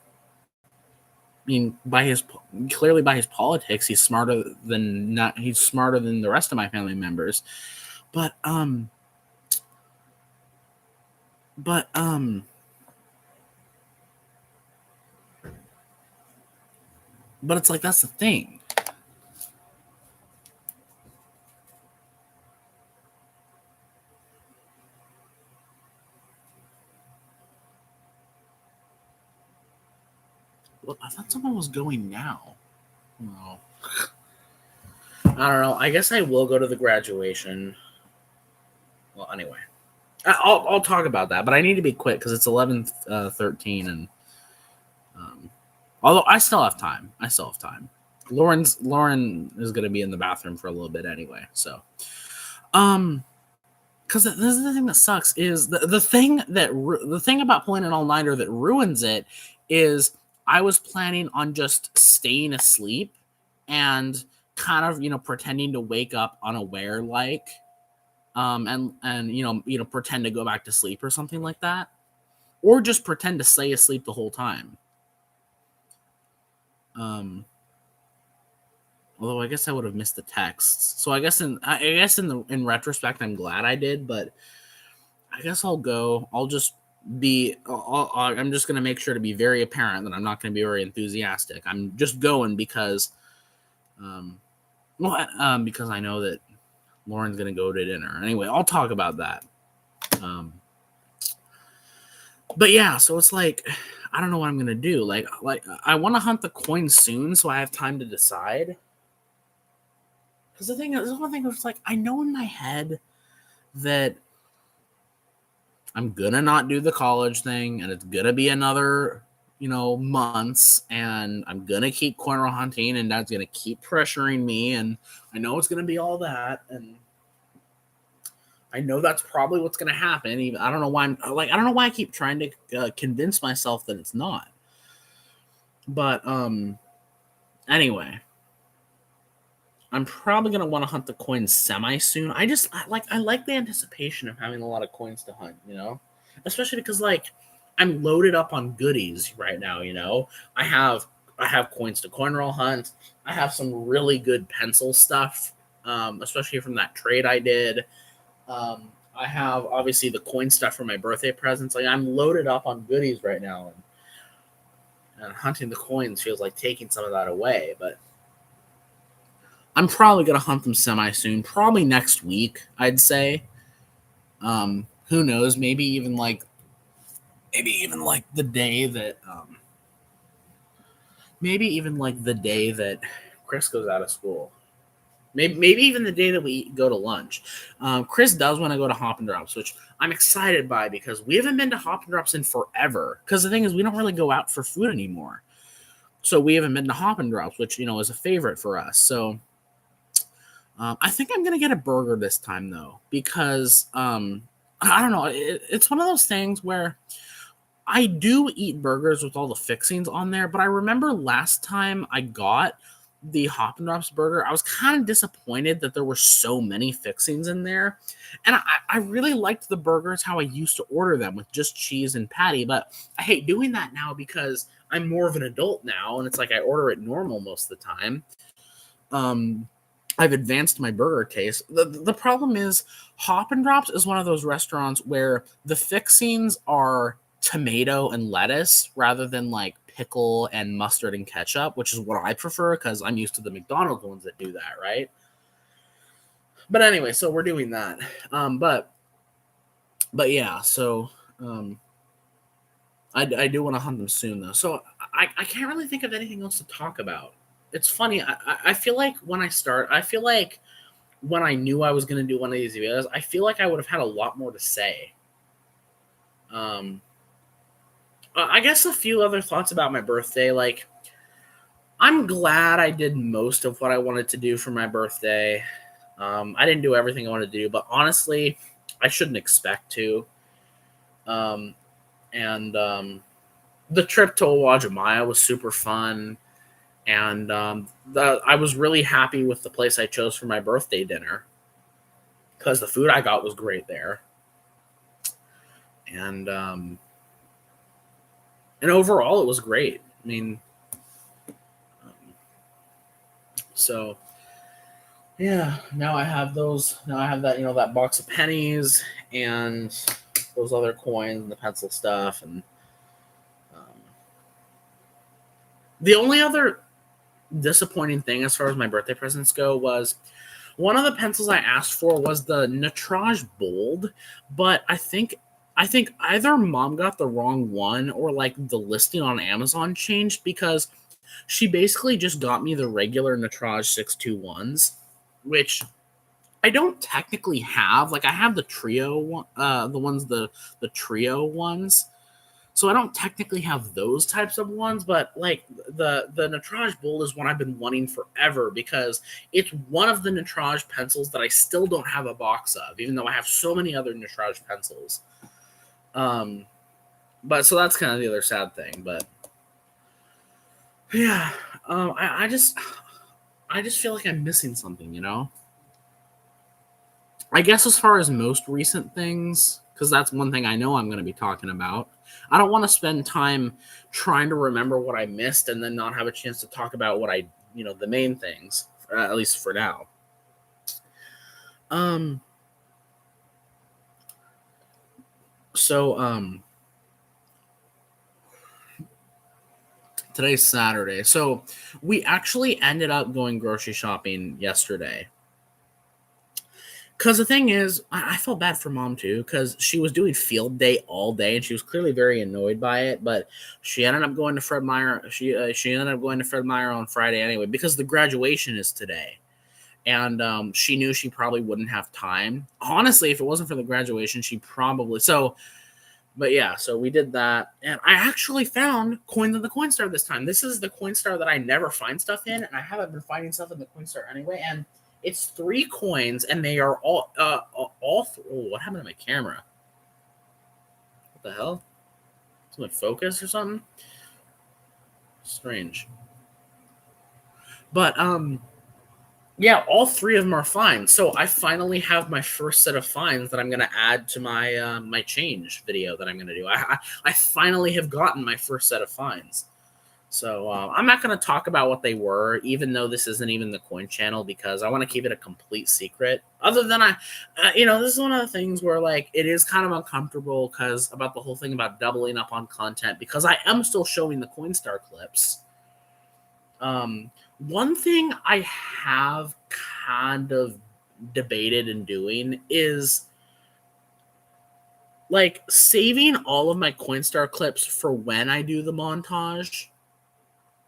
I mean, clearly by his politics, he's smarter than the rest of my family members. But but But it's like, that's the thing. Well, I thought someone was going now. No. I don't know. I guess I will go to the graduation. Well, anyway, I'll talk about that, but I need to be quick because it's 11:13, and although I still have time, Lauren is going to be in the bathroom for a little bit anyway, so because this is the thing that sucks is the thing about pulling an all-nighter that ruins it is I was planning on just staying asleep and kind of pretending to wake up unaware, like and pretend to go back to sleep or something like that, or just pretend to stay asleep the whole time. Although I guess I would have missed the texts, so I guess in retrospect I'm glad I did, but I guess I'll go. I'll just be. I'm just gonna make sure to be very apparent that I'm not gonna be very enthusiastic. I'm just going because, because I know that Lauren's gonna go to dinner anyway. I'll talk about that. But yeah, so it's like I don't know what I'm gonna do. Like I want to hunt the coin soon, so I have time to decide. Because the one thing is like I know in my head that I'm gonna not do the college thing, and it's gonna be another months, and I'm gonna keep corner hunting, and Dad's gonna keep pressuring me, and I know it's gonna be all that, and I know that's probably what's gonna happen. Even I don't know why I don't know why I keep trying to convince myself that it's not. But anyway, I'm probably gonna want to hunt the coins semi soon. I like the anticipation of having a lot of coins to hunt, especially because like I'm loaded up on goodies right now. I have coins to coin roll hunt. I have some really good pencil stuff, especially from that trade I did. I have obviously the coin stuff for my birthday presents. Like I'm loaded up on goodies right now, and hunting the coins feels like taking some of that away. But I'm probably gonna hunt them semi soon, probably next week, I'd say. Who knows? The day that maybe even like the day that Chris goes out of school. Maybe even the day that we go to lunch. Chris does want to go to Hop and Drops, which I'm excited by because we haven't been to Hop and Drops in forever. Because the thing is, we don't really go out for food anymore. So we haven't been to Hop and Drops, which is a favorite for us. So I think I'm gonna get a burger this time though, because I don't know. It's one of those things where I do eat burgers with all the fixings on there, but I remember last time I got the Hop and Drops burger, I was kind of disappointed that there were so many fixings in there. And I really liked the burgers how I used to order them with just cheese and patty, but I hate doing that now because I'm more of an adult now, and it's like I order it normal most of the time. I've advanced my burger taste. The problem is Hop and Drops is one of those restaurants where the fixings are tomato and lettuce rather than like pickle and mustard and ketchup, which is what I prefer because I'm used to the McDonald's ones that do that, right? But anyway, so we're doing that. But yeah, so I do want to hunt them soon though. So I can't really think of anything else to talk about. It's funny. I feel like I feel like when I knew I was going to do one of these videos, I feel like I would have had a lot more to say. I guess a few other thoughts about my birthday. Like, I'm glad I did most of what I wanted to do for my birthday. I didn't do everything I wanted to do, but honestly, I shouldn't expect to. And the trip to Uwajimaya was super fun. And I was really happy with the place I chose for my birthday dinner because the food I got was great there. And overall, it was great. I mean, so yeah. Now I have those. Now I have that that box of pennies and those other coins and the pencil stuff. And the only other disappointing thing as far as my birthday presents go was one of the pencils I asked for was the Natraj Bold, but I think either mom got the wrong one or like the listing on Amazon changed because she basically just got me the regular Natraj 621s, which I don't technically have. Like I have the trio one, the trio ones. So I don't technically have those types of ones, but like the Natraj Bold is one I've been wanting forever because it's one of the Natraj pencils that I still don't have a box of, even though I have so many other Natraj pencils. Um, but so that's kind of the other sad thing. But yeah, I just feel like I'm missing something, you know. I guess as far as most recent things, because that's one thing I know I'm going to be talking about. I don't want to spend time trying to remember what I missed and then not have a chance to talk about what the main things, at least for now. Um, so today's Saturday. So we actually ended up going grocery shopping yesterday. Because the thing is, I felt bad for mom too, because she was doing field day all day, and she was clearly very annoyed by it. But she ended up going to Fred Meyer. She ended up going to Fred Meyer on Friday anyway, because the graduation is today, and she knew she probably wouldn't have time. Honestly, if it wasn't for the graduation, she probably so. But yeah, so we did that, and I actually found coins in the Coinstar this time. This is the Coinstar that I never find stuff in, and I haven't been finding stuff in the Coinstar anyway. And it's 3 coins, and they are what happened to my camera? What the hell? Something focus or something? Strange. But yeah, all 3 of them are fines. So I finally have my first set of fines that I'm going to add to my change video that I'm going to do. I finally have gotten my first set of fines. So I'm not going to talk about what they were, even though this isn't even the coin channel, because I want to keep it a complete secret. Other than this is one of the things where like it is kind of uncomfortable because about the whole thing about doubling up on content, because I am still showing the Coinstar clips. One thing I have kind of debated in doing is like saving all of my Coinstar clips for when I do the montage.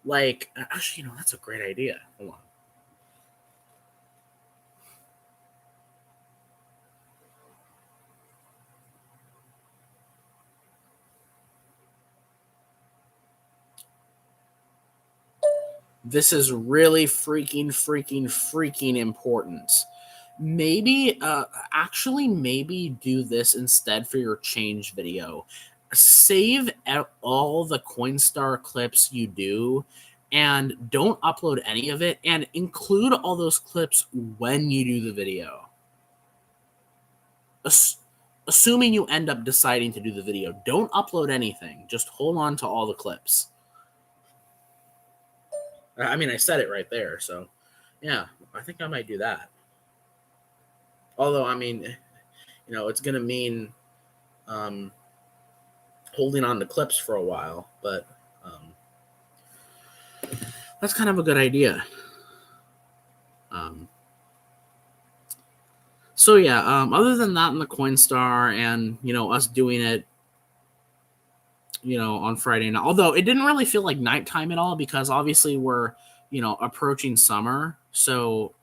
Like, actually, that's a great idea. Hold on. This is really freaking important. Maybe, maybe do this instead for your change video. Save all the Coinstar clips you do and don't upload any of it, and include all those clips when you do the video. Assuming you end up deciding to do the video, don't upload anything. Just hold on to all the clips. I mean, I said it right there, so yeah, I think I might do that. Although, I mean, it's going to mean um, holding on to clips for a while, but that's kind of a good idea. So yeah, other than that in the Coinstar and, us doing it, on Friday night, although it didn't really feel like nighttime at all because obviously we're, approaching summer. So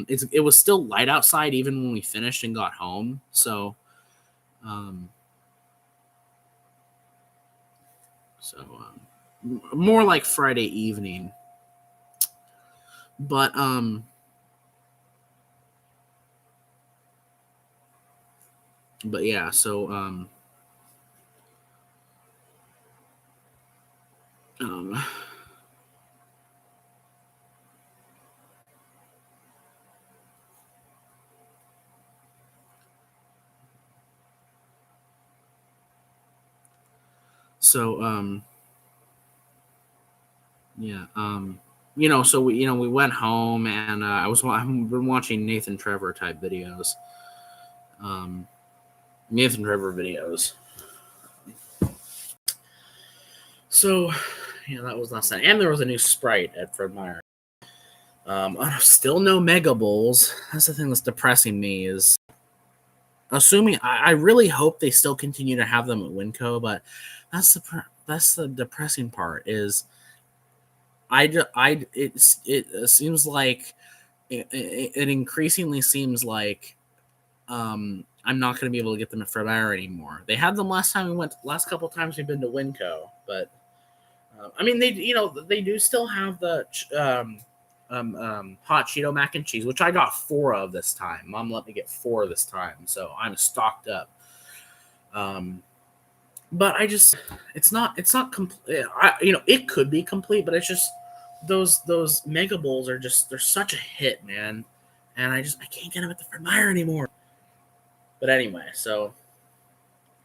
it was still light outside even when we finished and got home. So, um, more like Friday evening. But yeah, so um so yeah, so we went home, and I've been watching Nathan Trevor type videos. Nathan Trevor videos. So, yeah, that was last night. And there was a new Sprite at Fred Meyer. Still no Mega Bowls. That's the thing that's depressing me. Is assuming I really hope they still continue to have them at Winco, but that's the depressing part. Is it seems like it increasingly seems like I'm not going to be able to get them at Fred Meyer anymore. They had them last time we went. Last couple times we've been to Winco, but I mean they do still have the hot Cheeto mac and cheese, which I got 4 of this time. Mom let me get 4 this time, so I'm stocked up. But it's not complete. It could be complete, but it's just those Mega Bowls are just they're such a hit, man, and I can't get them at the Fred Meyer anymore. But anyway, so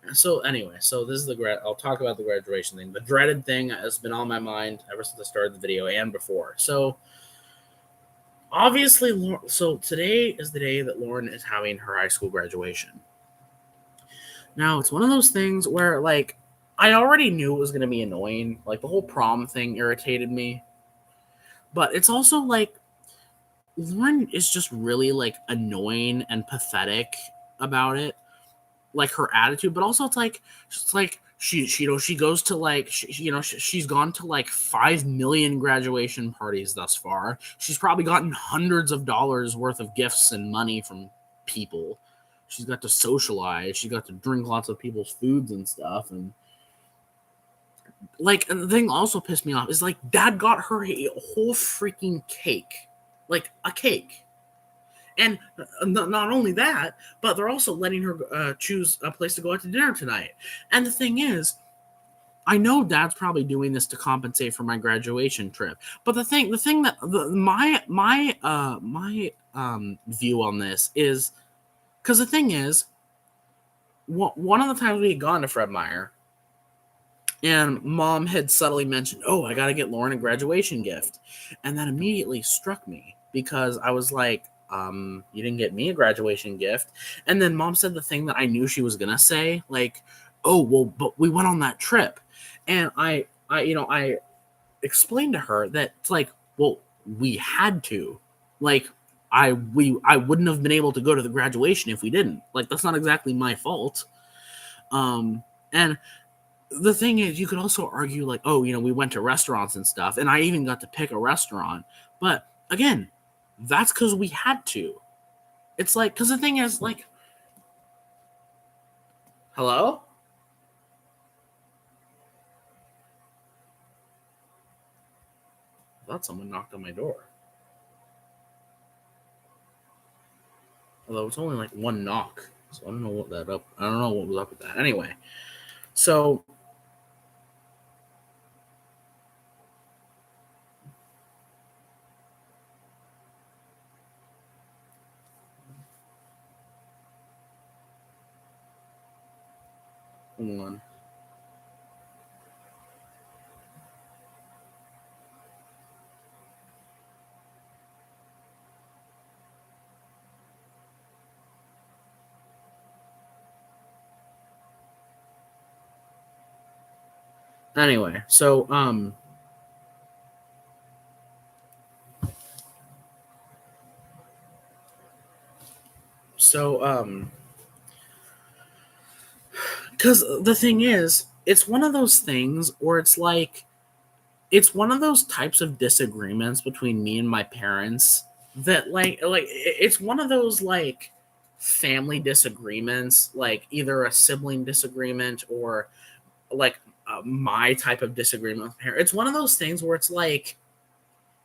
this is I'll talk about the graduation thing. The dreaded thing has been on my mind ever since I started the video and before. So obviously, so today is the day that Lauren is having her high school graduation. Now, it's one of those things where, like, I already knew it was going to be annoying. Like, the whole prom thing irritated me. But it's also, like, Lauren is just really, like, annoying and pathetic about it. Like, her attitude. But also, it's like she goes to, like, she's gone to, like, 5 million graduation parties thus far. She's probably gotten hundreds of dollars worth of gifts and money from people. She's got to socialize. She got to drink lots of people's foods and stuff. And the thing also pissed me off is, like, Dad got her a whole freaking cake. Like, a cake. And not only that, but they're also letting her choose a place to go out to dinner tonight. And the thing is, I know Dad's probably doing this to compensate for my graduation trip. But my view on this is, because the thing is, one of the times we had gone to Fred Meyer, and Mom had subtly mentioned, "Oh, I got to get Lauren a graduation gift," and that immediately struck me because I was like, "You didn't get me a graduation gift," and then Mom said the thing that I knew she was gonna say, like, "Oh, well, but we went on that trip," and I explained to her that it's like, well, we had to, like. I wouldn't have been able to go to the graduation if we didn't. Like, that's not exactly my fault. And the thing is, you could also argue, like, oh, we went to restaurants and stuff, and I even got to pick a restaurant. But again, that's because we had to. It's like, because the thing is, like, hello? I thought someone knocked on my door. Although it's only like one knock, so I don't know what was up with that. Anyway, so hold on. Anyway, so because the thing is, it's one of those things where it's like, it's one of those types of disagreements between me and my parents that, like it's one of those, like, family disagreements, like either a sibling disagreement or, like, my type of disagreement with parents. It's one of those things where it's like,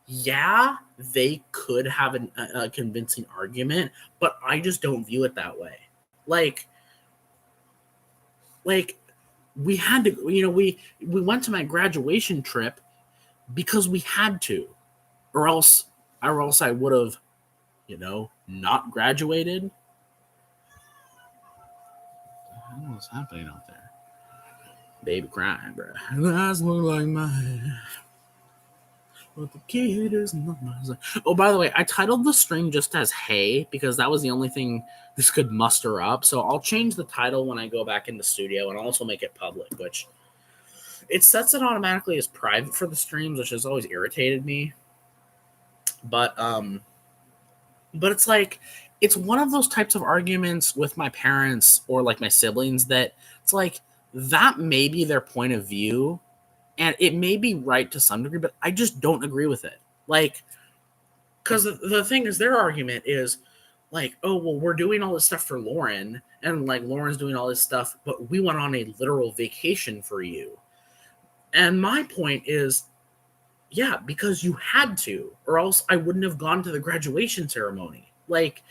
yeah, they could have a convincing argument, but I just don't view it that way. Like, like we had to, we went to my graduation trip because we had to, or else I would have, not graduated. I don't know what's happening out there. Baby crying, bro. Eyes look like mine, but the kid is not mine. Oh, by the way, I titled the stream just as "Hey" because that was the only thing this could muster up. So I'll change the title when I go back in the studio, and I'll also make it public, which it sets it automatically as private for the streams, which has always irritated me. But it's like it's one of those types of arguments with my parents or like my siblings that it's like that may be their point of view and it may be right to some degree, but I just don't agree with it. Like, because the thing is, their argument is like, oh, well, we're doing all this stuff for Lauren, and like Lauren's doing all this stuff, but we went on a literal vacation for you. And my point is, yeah, because you had to, or else I wouldn't have gone to the graduation ceremony. Like,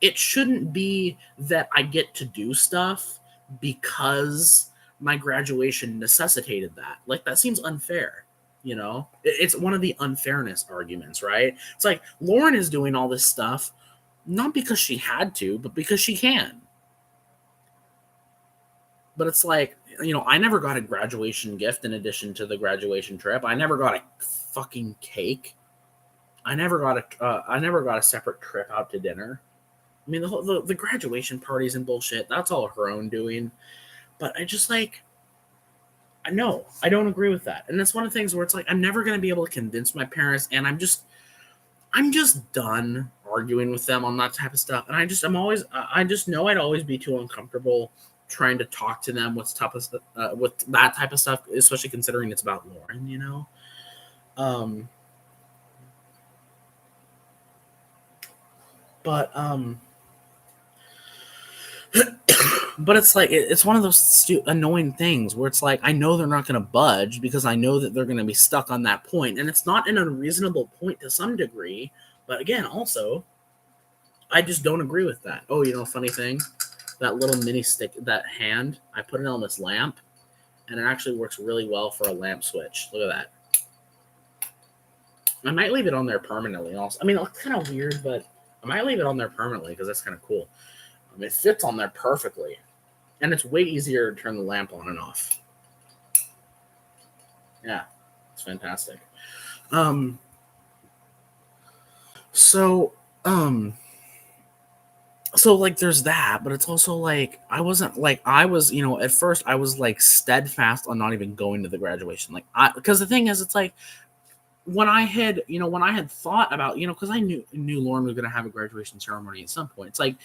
it shouldn't be that I get to do stuff because my graduation necessitated that. Like, that seems unfair. You know, it's one of the unfairness arguments, right? It's like Lauren is doing all this stuff not because she had to, but because she can. But it's like, you know, I never got a graduation gift in addition to the graduation trip. I never got a fucking cake. I never got a separate trip out to dinner. I mean, the graduation parties and bullshit, that's all her own doing. But I just like, no, I don't agree with that. And that's one of the things where it's like, I'm never going to be able to convince my parents. And I'm just done arguing with them on that type of stuff. And I just know I'd always be too uncomfortable trying to talk to them with with that type of stuff, especially considering it's about Lauren, you know? Um, but, but it's like it's one of those annoying things where it's like I know they're not going to budge because I know that they're going to be stuck on that point, and it's not an unreasonable point to some degree. But again, also, I just don't agree with that. Oh, you know, funny thing, that little mini stick, that hand, I put it on this lamp, and it actually works really well for a lamp switch. Look at that. I might leave it on there permanently. Also, I mean, it's kind of weird, but I might leave it on there permanently because that's kind of cool. It fits on there perfectly. And it's way easier to turn the lamp on and off. Yeah, it's fantastic. Um, so, um, so like there's that, but it's also like I wasn't like I was, you know, at first I was like steadfast on not even going to the graduation. Like because the thing is, it's like when I had thought about, you know, because I knew Lauren was going to have a graduation ceremony at some point. It's like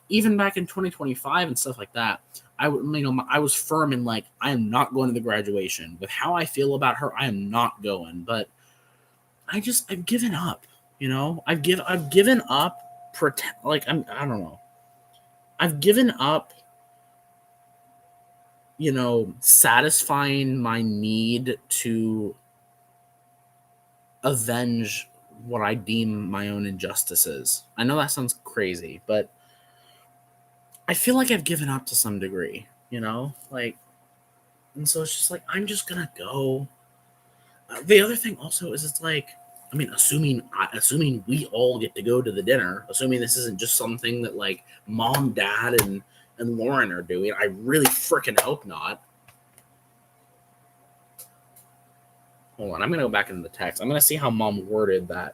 even back in 2025 and stuff like that, I was firm in like I am not going to the graduation. With how I feel about her, I am not going. But I've given up. You know, I've given up. I don't know. I've given up. You know, satisfying my need to avenge what I deem my own injustices. I know that sounds crazy, but I feel like I've given up to some degree, you know? Like, and so it's just like, I'm just gonna go. The other thing also is it's like, I mean, assuming we all get to go to the dinner, assuming this isn't just something that like mom, dad, and Lauren are doing, I really freaking hope not. Hold on, I'm gonna go back into the text. I'm gonna see how mom worded that.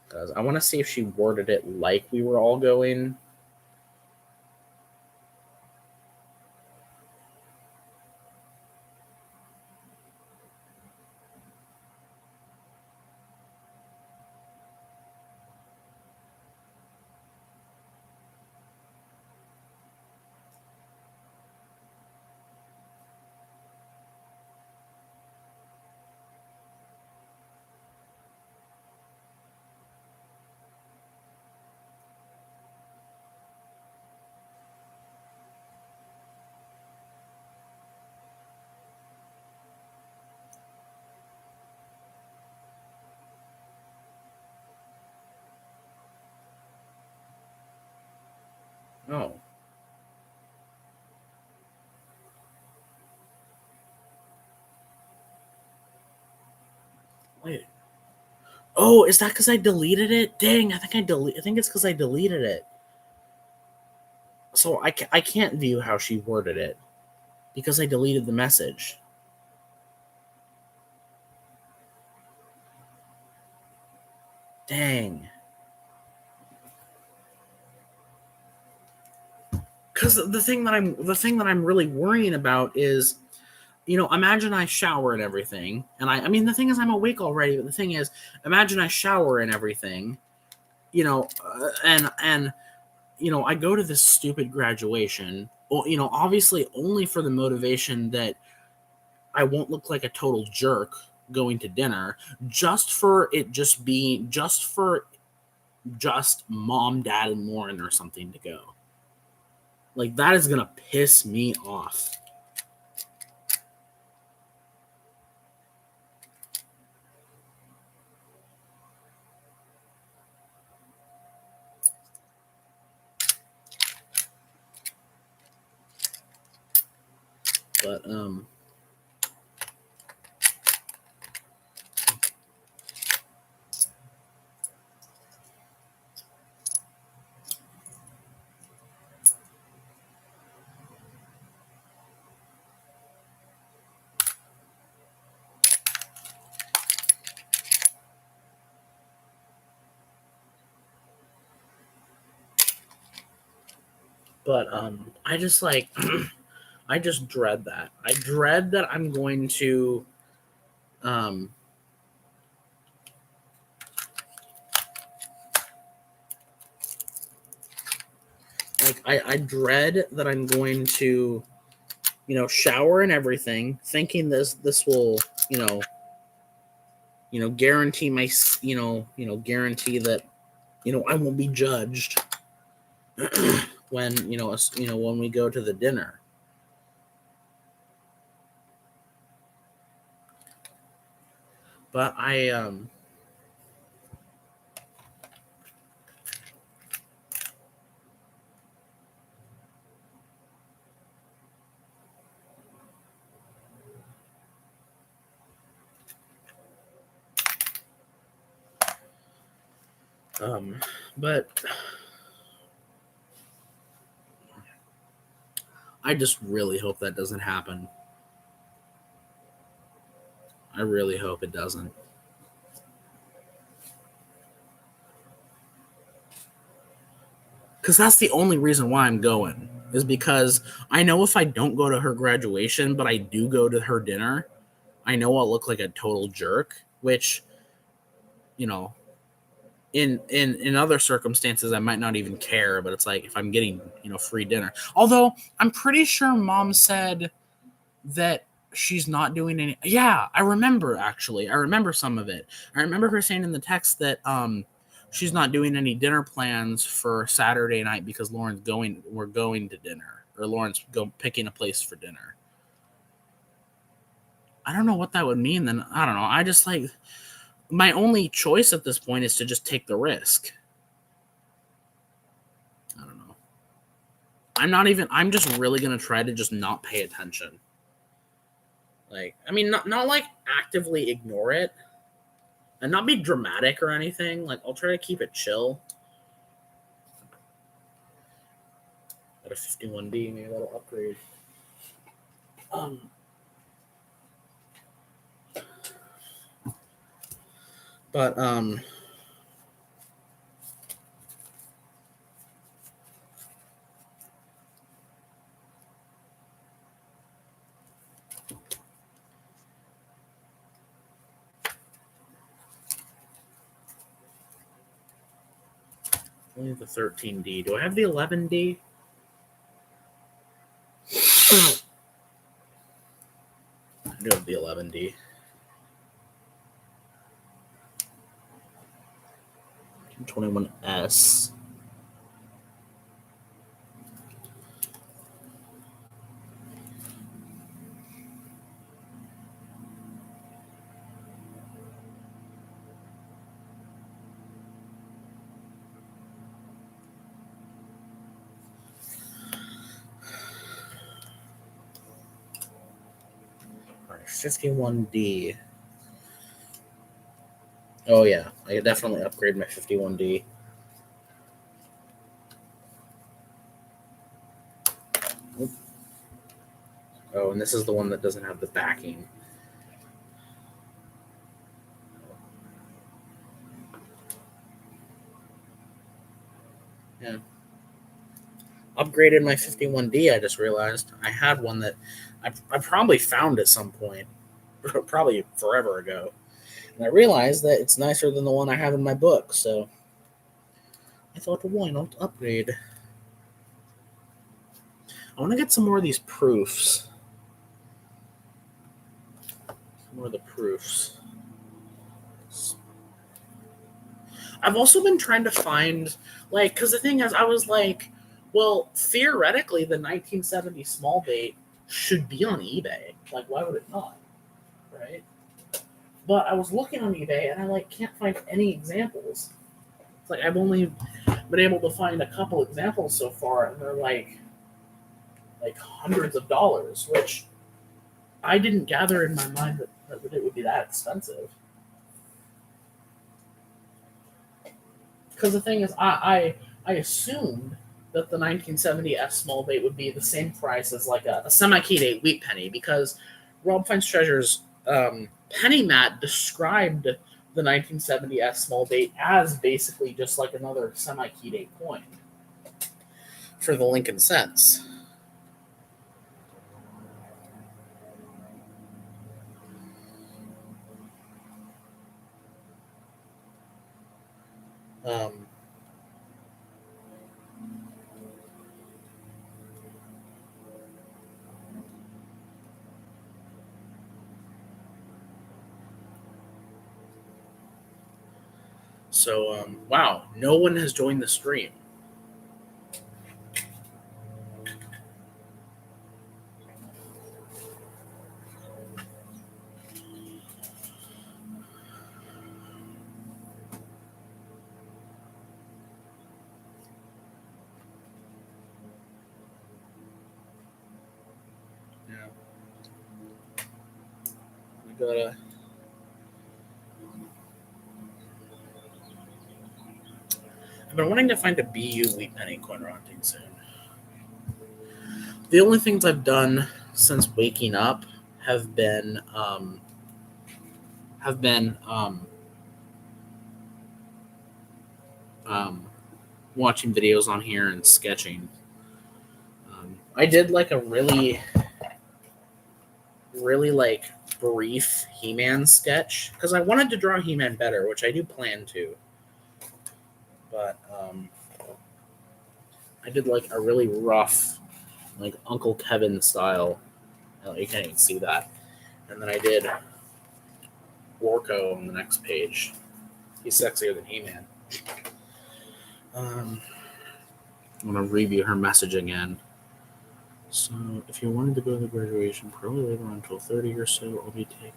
Because I want to see if she worded it like we were all going. Oh. Wait. Oh, is that because I deleted it? Dang, I think it's because I deleted it. So I can't view how she worded it because I deleted the message. Dang. Because the thing that I'm really worrying about is imagine I shower and everything, and I mean, the thing is, I'm awake already, but the thing is, imagine I shower and everything, and I go to this stupid graduation. Well, obviously only for the motivation that I won't look like a total jerk going to dinner, just for it just being just mom, dad, and Lauren or something to go. Like, that is gonna piss me off. But I just like I just dread that. I dread that I'm going to um I dread that I'm going to shower and everything, thinking this will guarantee my guarantee that I won't be judged when when we go to the dinner. But but I just really hope that doesn't happen. I really hope it doesn't. Because that's the only reason why I'm going, is because I know if I don't go to her graduation, but I do go to her dinner, I know I'll look like a total jerk, which, you know, in other circumstances I might not even care, but it's like if I'm getting, free dinner. Although I'm pretty sure mom said that she's not doing any. Yeah, I remember, actually. I remember some of it. I remember her saying in the text that she's not doing any dinner plans for Saturday night because we're going to dinner, or Lauren's picking a place for dinner. I don't know what that would mean then. I don't know. I just like, my only choice at this point is to just take the risk. I don't know. I'm just really going to try to just not pay attention. Like, I mean, not like actively ignore it and not be dramatic or anything. Like, I'll try to keep it chill. At a 51D, maybe that'll upgrade. Um, but only the 13D. Do I have the 11D? I do have the 11D. 21S. All right, 51D. Oh yeah, I could definitely upgrade my 51D. Oh, and this is the one that doesn't have the backing. Yeah. Upgraded my 51D, I just realized. I had one that I probably found at some point, probably forever ago. And I realized that it's nicer than the one I have in my book, so I thought, well, why not upgrade? I want to get some more of these proofs. Some more of the proofs. I've also been trying to find, like, because the thing is, I was like, well, theoretically, the 1970 small bait should be on eBay. Like, why would it not? Right? But I was looking on eBay and I like can't find any examples. It's like I've only been able to find a couple examples so far, and they're like hundreds of dollars, which I didn't gather in my mind that it would be that expensive. Because the thing is, I assumed that the 1970 S small bait would be the same price as like a semi-keyed 8 wheat penny, because Rob Finds Treasures Penny Mat described the 1970 S small bait as basically just like another semi-keyed 8 coin for the Lincoln cents. Um, so, wow, no one has joined the stream. Yeah. We gotta. I've been wanting to find a BU wheat penny coin rotting soon. The only things I've done since waking up have been have been um, watching videos on here and sketching. I did like a really like brief He-Man sketch because I wanted to draw He-Man better, which I do plan to. But I did like a really rough, like Uncle Kevin style. You can't even see that. And then I did Orko on the next page. He's sexier than He-Man. I'm going to review her message again. So, if you wanted to go to the graduation, probably later on until 30 or so, I'll be taking.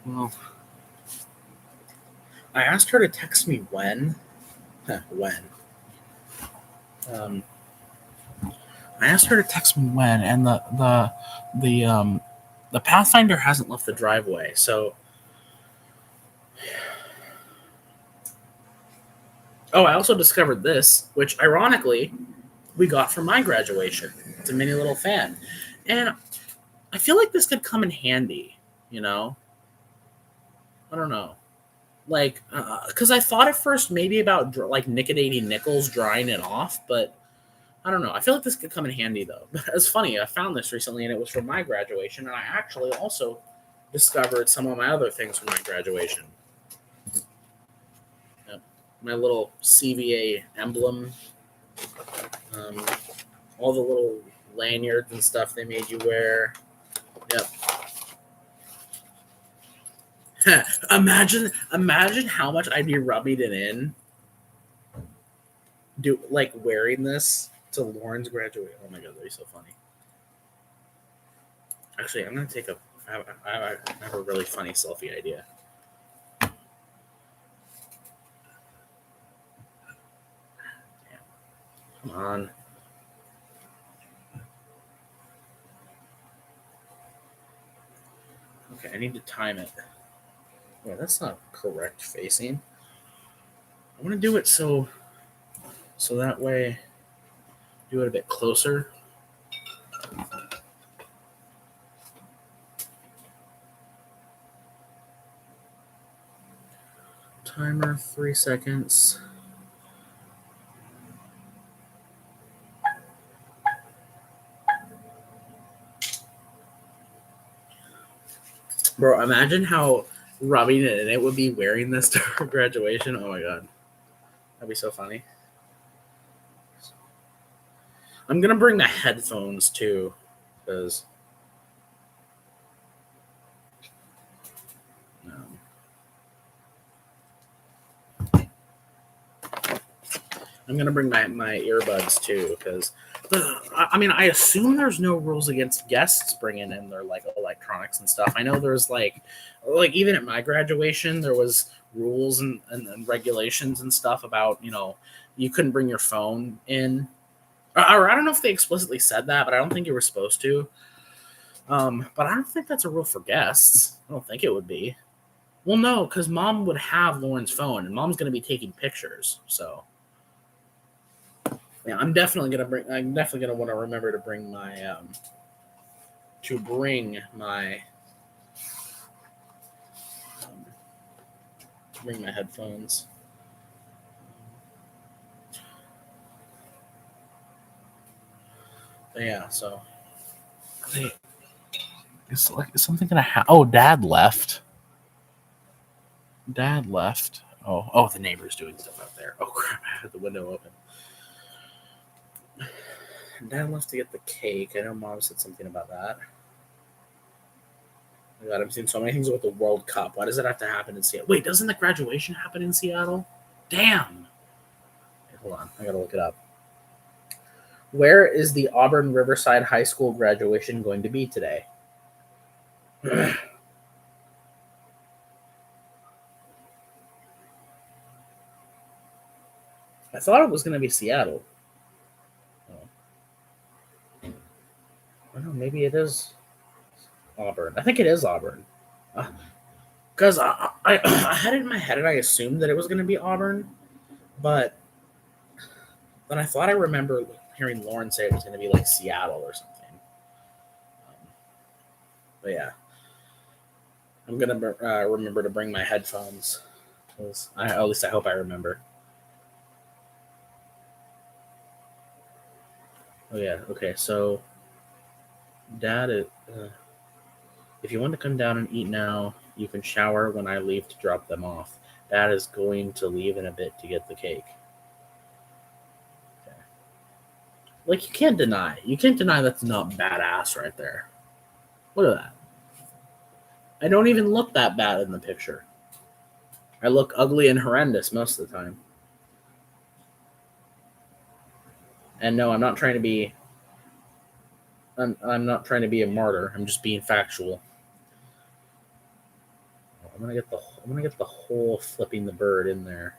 Well, I asked her to text me when. When. I asked her to text me when, and the Pathfinder hasn't left the driveway, so. Oh, I also discovered this, which ironically we got from my graduation. It's a mini little fan, and I feel like this could come in handy. You know, I don't know, like because I thought at first maybe about like Nickodating Nickels drying it off, but I don't know. I feel like this could come in handy though. It's funny. I found this recently, and it was from my graduation, and I actually also discovered some of my other things from my graduation. Yep. My little CVA emblem, all the little lanyards and stuff they made you wear. Yep. imagine how much I'd be rubbing it in. Like wearing this to Lauren's graduation. Oh my god, that'd be so funny. Actually, I'm gonna take a. I have a really funny selfie idea. Damn. Come on. Okay, I need to time it. Wait, that's not correct facing. I want to do it so that way, do it a bit closer. Timer 3 seconds. Bro, imagine how rubbing it in it would be wearing this to her graduation. Oh my god. That'd be so funny. I'm gonna bring my headphones too, because I'm gonna bring my earbuds too, because I mean I assume there's no rules against guests bringing in their like electronics and stuff. I know there's like even at my graduation there was rules and regulations and stuff about you couldn't bring your phone in, or I don't know if they explicitly said that, but I don't think you were supposed to. But I don't think that's a rule for guests. I don't think it would be. Well, no, because mom would have Lauren's phone, and mom's gonna be taking pictures, so. Yeah, I'm definitely gonna want to remember to bring my headphones. But yeah, so is something gonna happen? Oh, Dad left. Oh, the neighbor's doing stuff out there. Oh crap! I had the window open. Dad left to get the cake. I know Mom said something about that. Oh my God, I'm seeing so many things about the World Cup. Why does it have to happen in Seattle? Wait, doesn't the graduation happen in Seattle? Damn. Wait, hold on, I gotta look it up. Where is the Auburn Riverside High School graduation going to be today? I thought it was going to be Seattle. Oh, maybe it is Auburn. I think it is Auburn. Because I had it in my head and I assumed that it was going to be Auburn, but then I thought I remember hearing Lauren say it was going to be like Seattle or something. But yeah, I'm going to remember to bring my headphones. At least I hope I remember. Oh yeah, okay, so Dad, if you want to come down and eat now, you can shower when I leave to drop them off. Dad is going to leave in a bit to get the cake. Okay. Like, you can't deny that's not badass right there. Look at that. I don't even look that bad in the picture. I look ugly and horrendous most of the time. And no, I'm not trying to be I'm not trying to be a martyr. I'm just being factual. I'm gonna get the whole flipping the bird in there.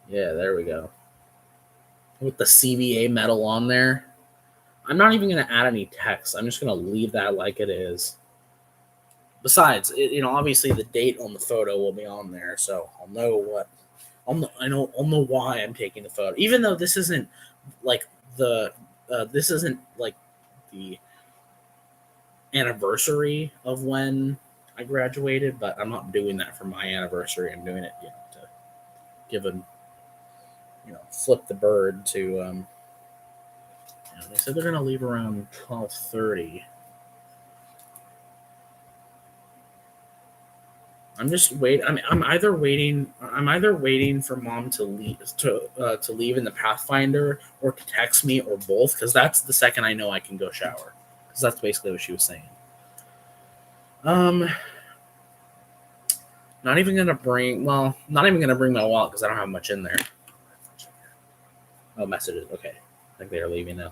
Yeah, there we go. With the CBA medal on there. I'm not even going to add any text. I'm just going to leave that like it is. Besides, obviously the date on the photo will be on there, so I'll know I'll know why I'm taking the photo. Even though this isn't like the anniversary of when I graduated, but I'm not doing that for my anniversary. I'm doing it, to give a, flip the bird to. They said they're gonna leave around 12:30. I'm just wait. I'm either waiting for Mom to leave in the Pathfinder, or to text me, or both, because that's the second I know I can go shower. Because that's basically what she was saying. Not even gonna bring my wallet because I don't have much in there. Oh, messages. Okay, I think they are leaving now.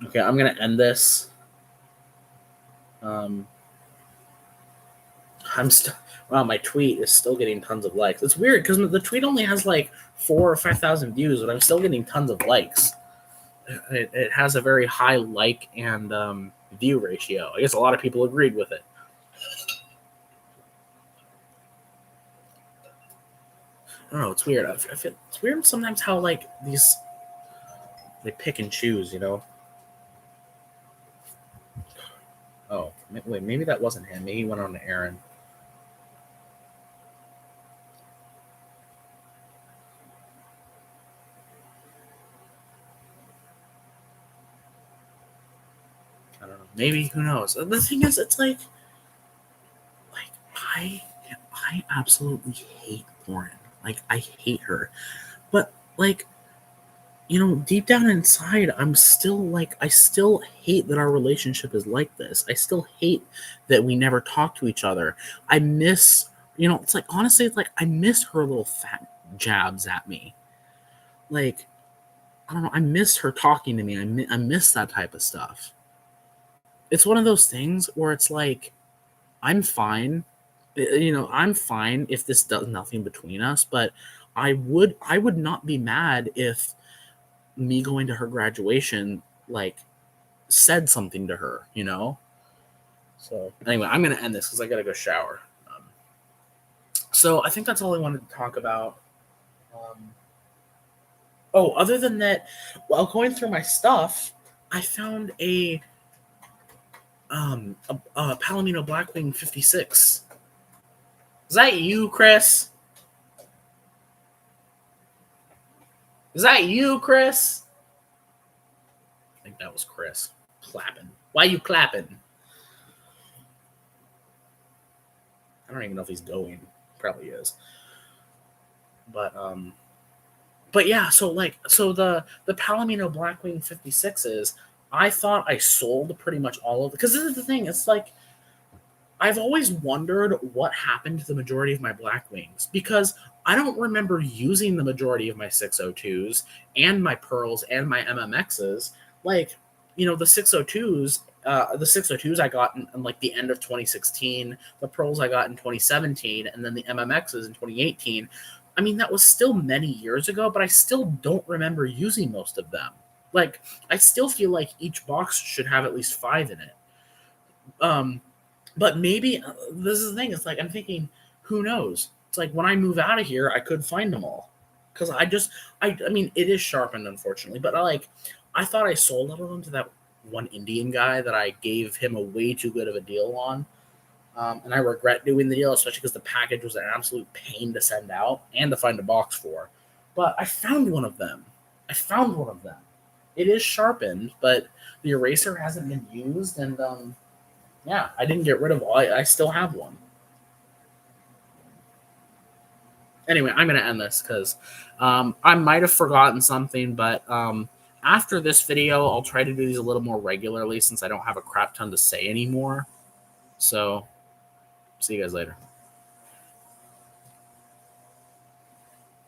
Okay, I'm gonna end this. Wow, my tweet is still getting tons of likes. It's weird because the tweet only has like 4,000 or 5,000 views, but I'm still getting tons of likes. It has a very high like and view ratio. I guess a lot of people agreed with it. I don't know. It's weird. I feel it's weird sometimes how like these they pick and choose. You know. Oh wait, maybe that wasn't him. Maybe he went on an errand. I don't know. Maybe who knows? The thing is, it's like I absolutely hate Lauren. Like I hate her, but like deep down inside, I'm still like, I still hate that our relationship is like this. I still hate that we never talk to each other. I miss, it's like, honestly, it's like, I miss her little fat jabs at me. Like, I don't know, I miss her talking to me. I miss that type of stuff. It's one of those things where it's like, I'm fine. I'm fine if this does nothing between us, but I would not be mad if me going to her graduation like said something to her. So anyway, I'm gonna end this because I gotta go shower. So I think that's all I wanted to talk about. Um, oh, other than that, while going through my stuff, I found a Palomino Blackwing 56. Is that you, Chris? Is that you, Chris? I think that was Chris clapping. Why you clapping? I don't even know if he's going. Probably is. But yeah, so the Palomino Blackwing 56s, I thought I sold pretty much all of it because this is the thing. It's like I've always wondered what happened to the majority of my Blackwings because I don't remember using the majority of my 602s and my Pearls and my MMXs. Like, the 602s, I got in like the end of 2016, the Pearls I got in 2017, and then the MMXs in 2018. I mean, that was still many years ago, but I still don't remember using most of them. Like, I still feel like each box should have at least 5 in it. Um, but maybe this is the thing. It's like I'm thinking, who knows? It's like when I move out of here, I could find them all because I mean, it is sharpened, unfortunately, but I thought I sold all of them to that one Indian guy that I gave him a way too good of a deal on. And I regret doing the deal, especially because the package was an absolute pain to send out and to find a box for. But I found one of them. I found one of them. It is sharpened, but the eraser hasn't been used, and yeah, I didn't get rid of all. I still have one. Anyway, I'm gonna end this because I might have forgotten something, but after this video, I'll try to do these a little more regularly since I don't have a crap ton to say anymore. So, see you guys later.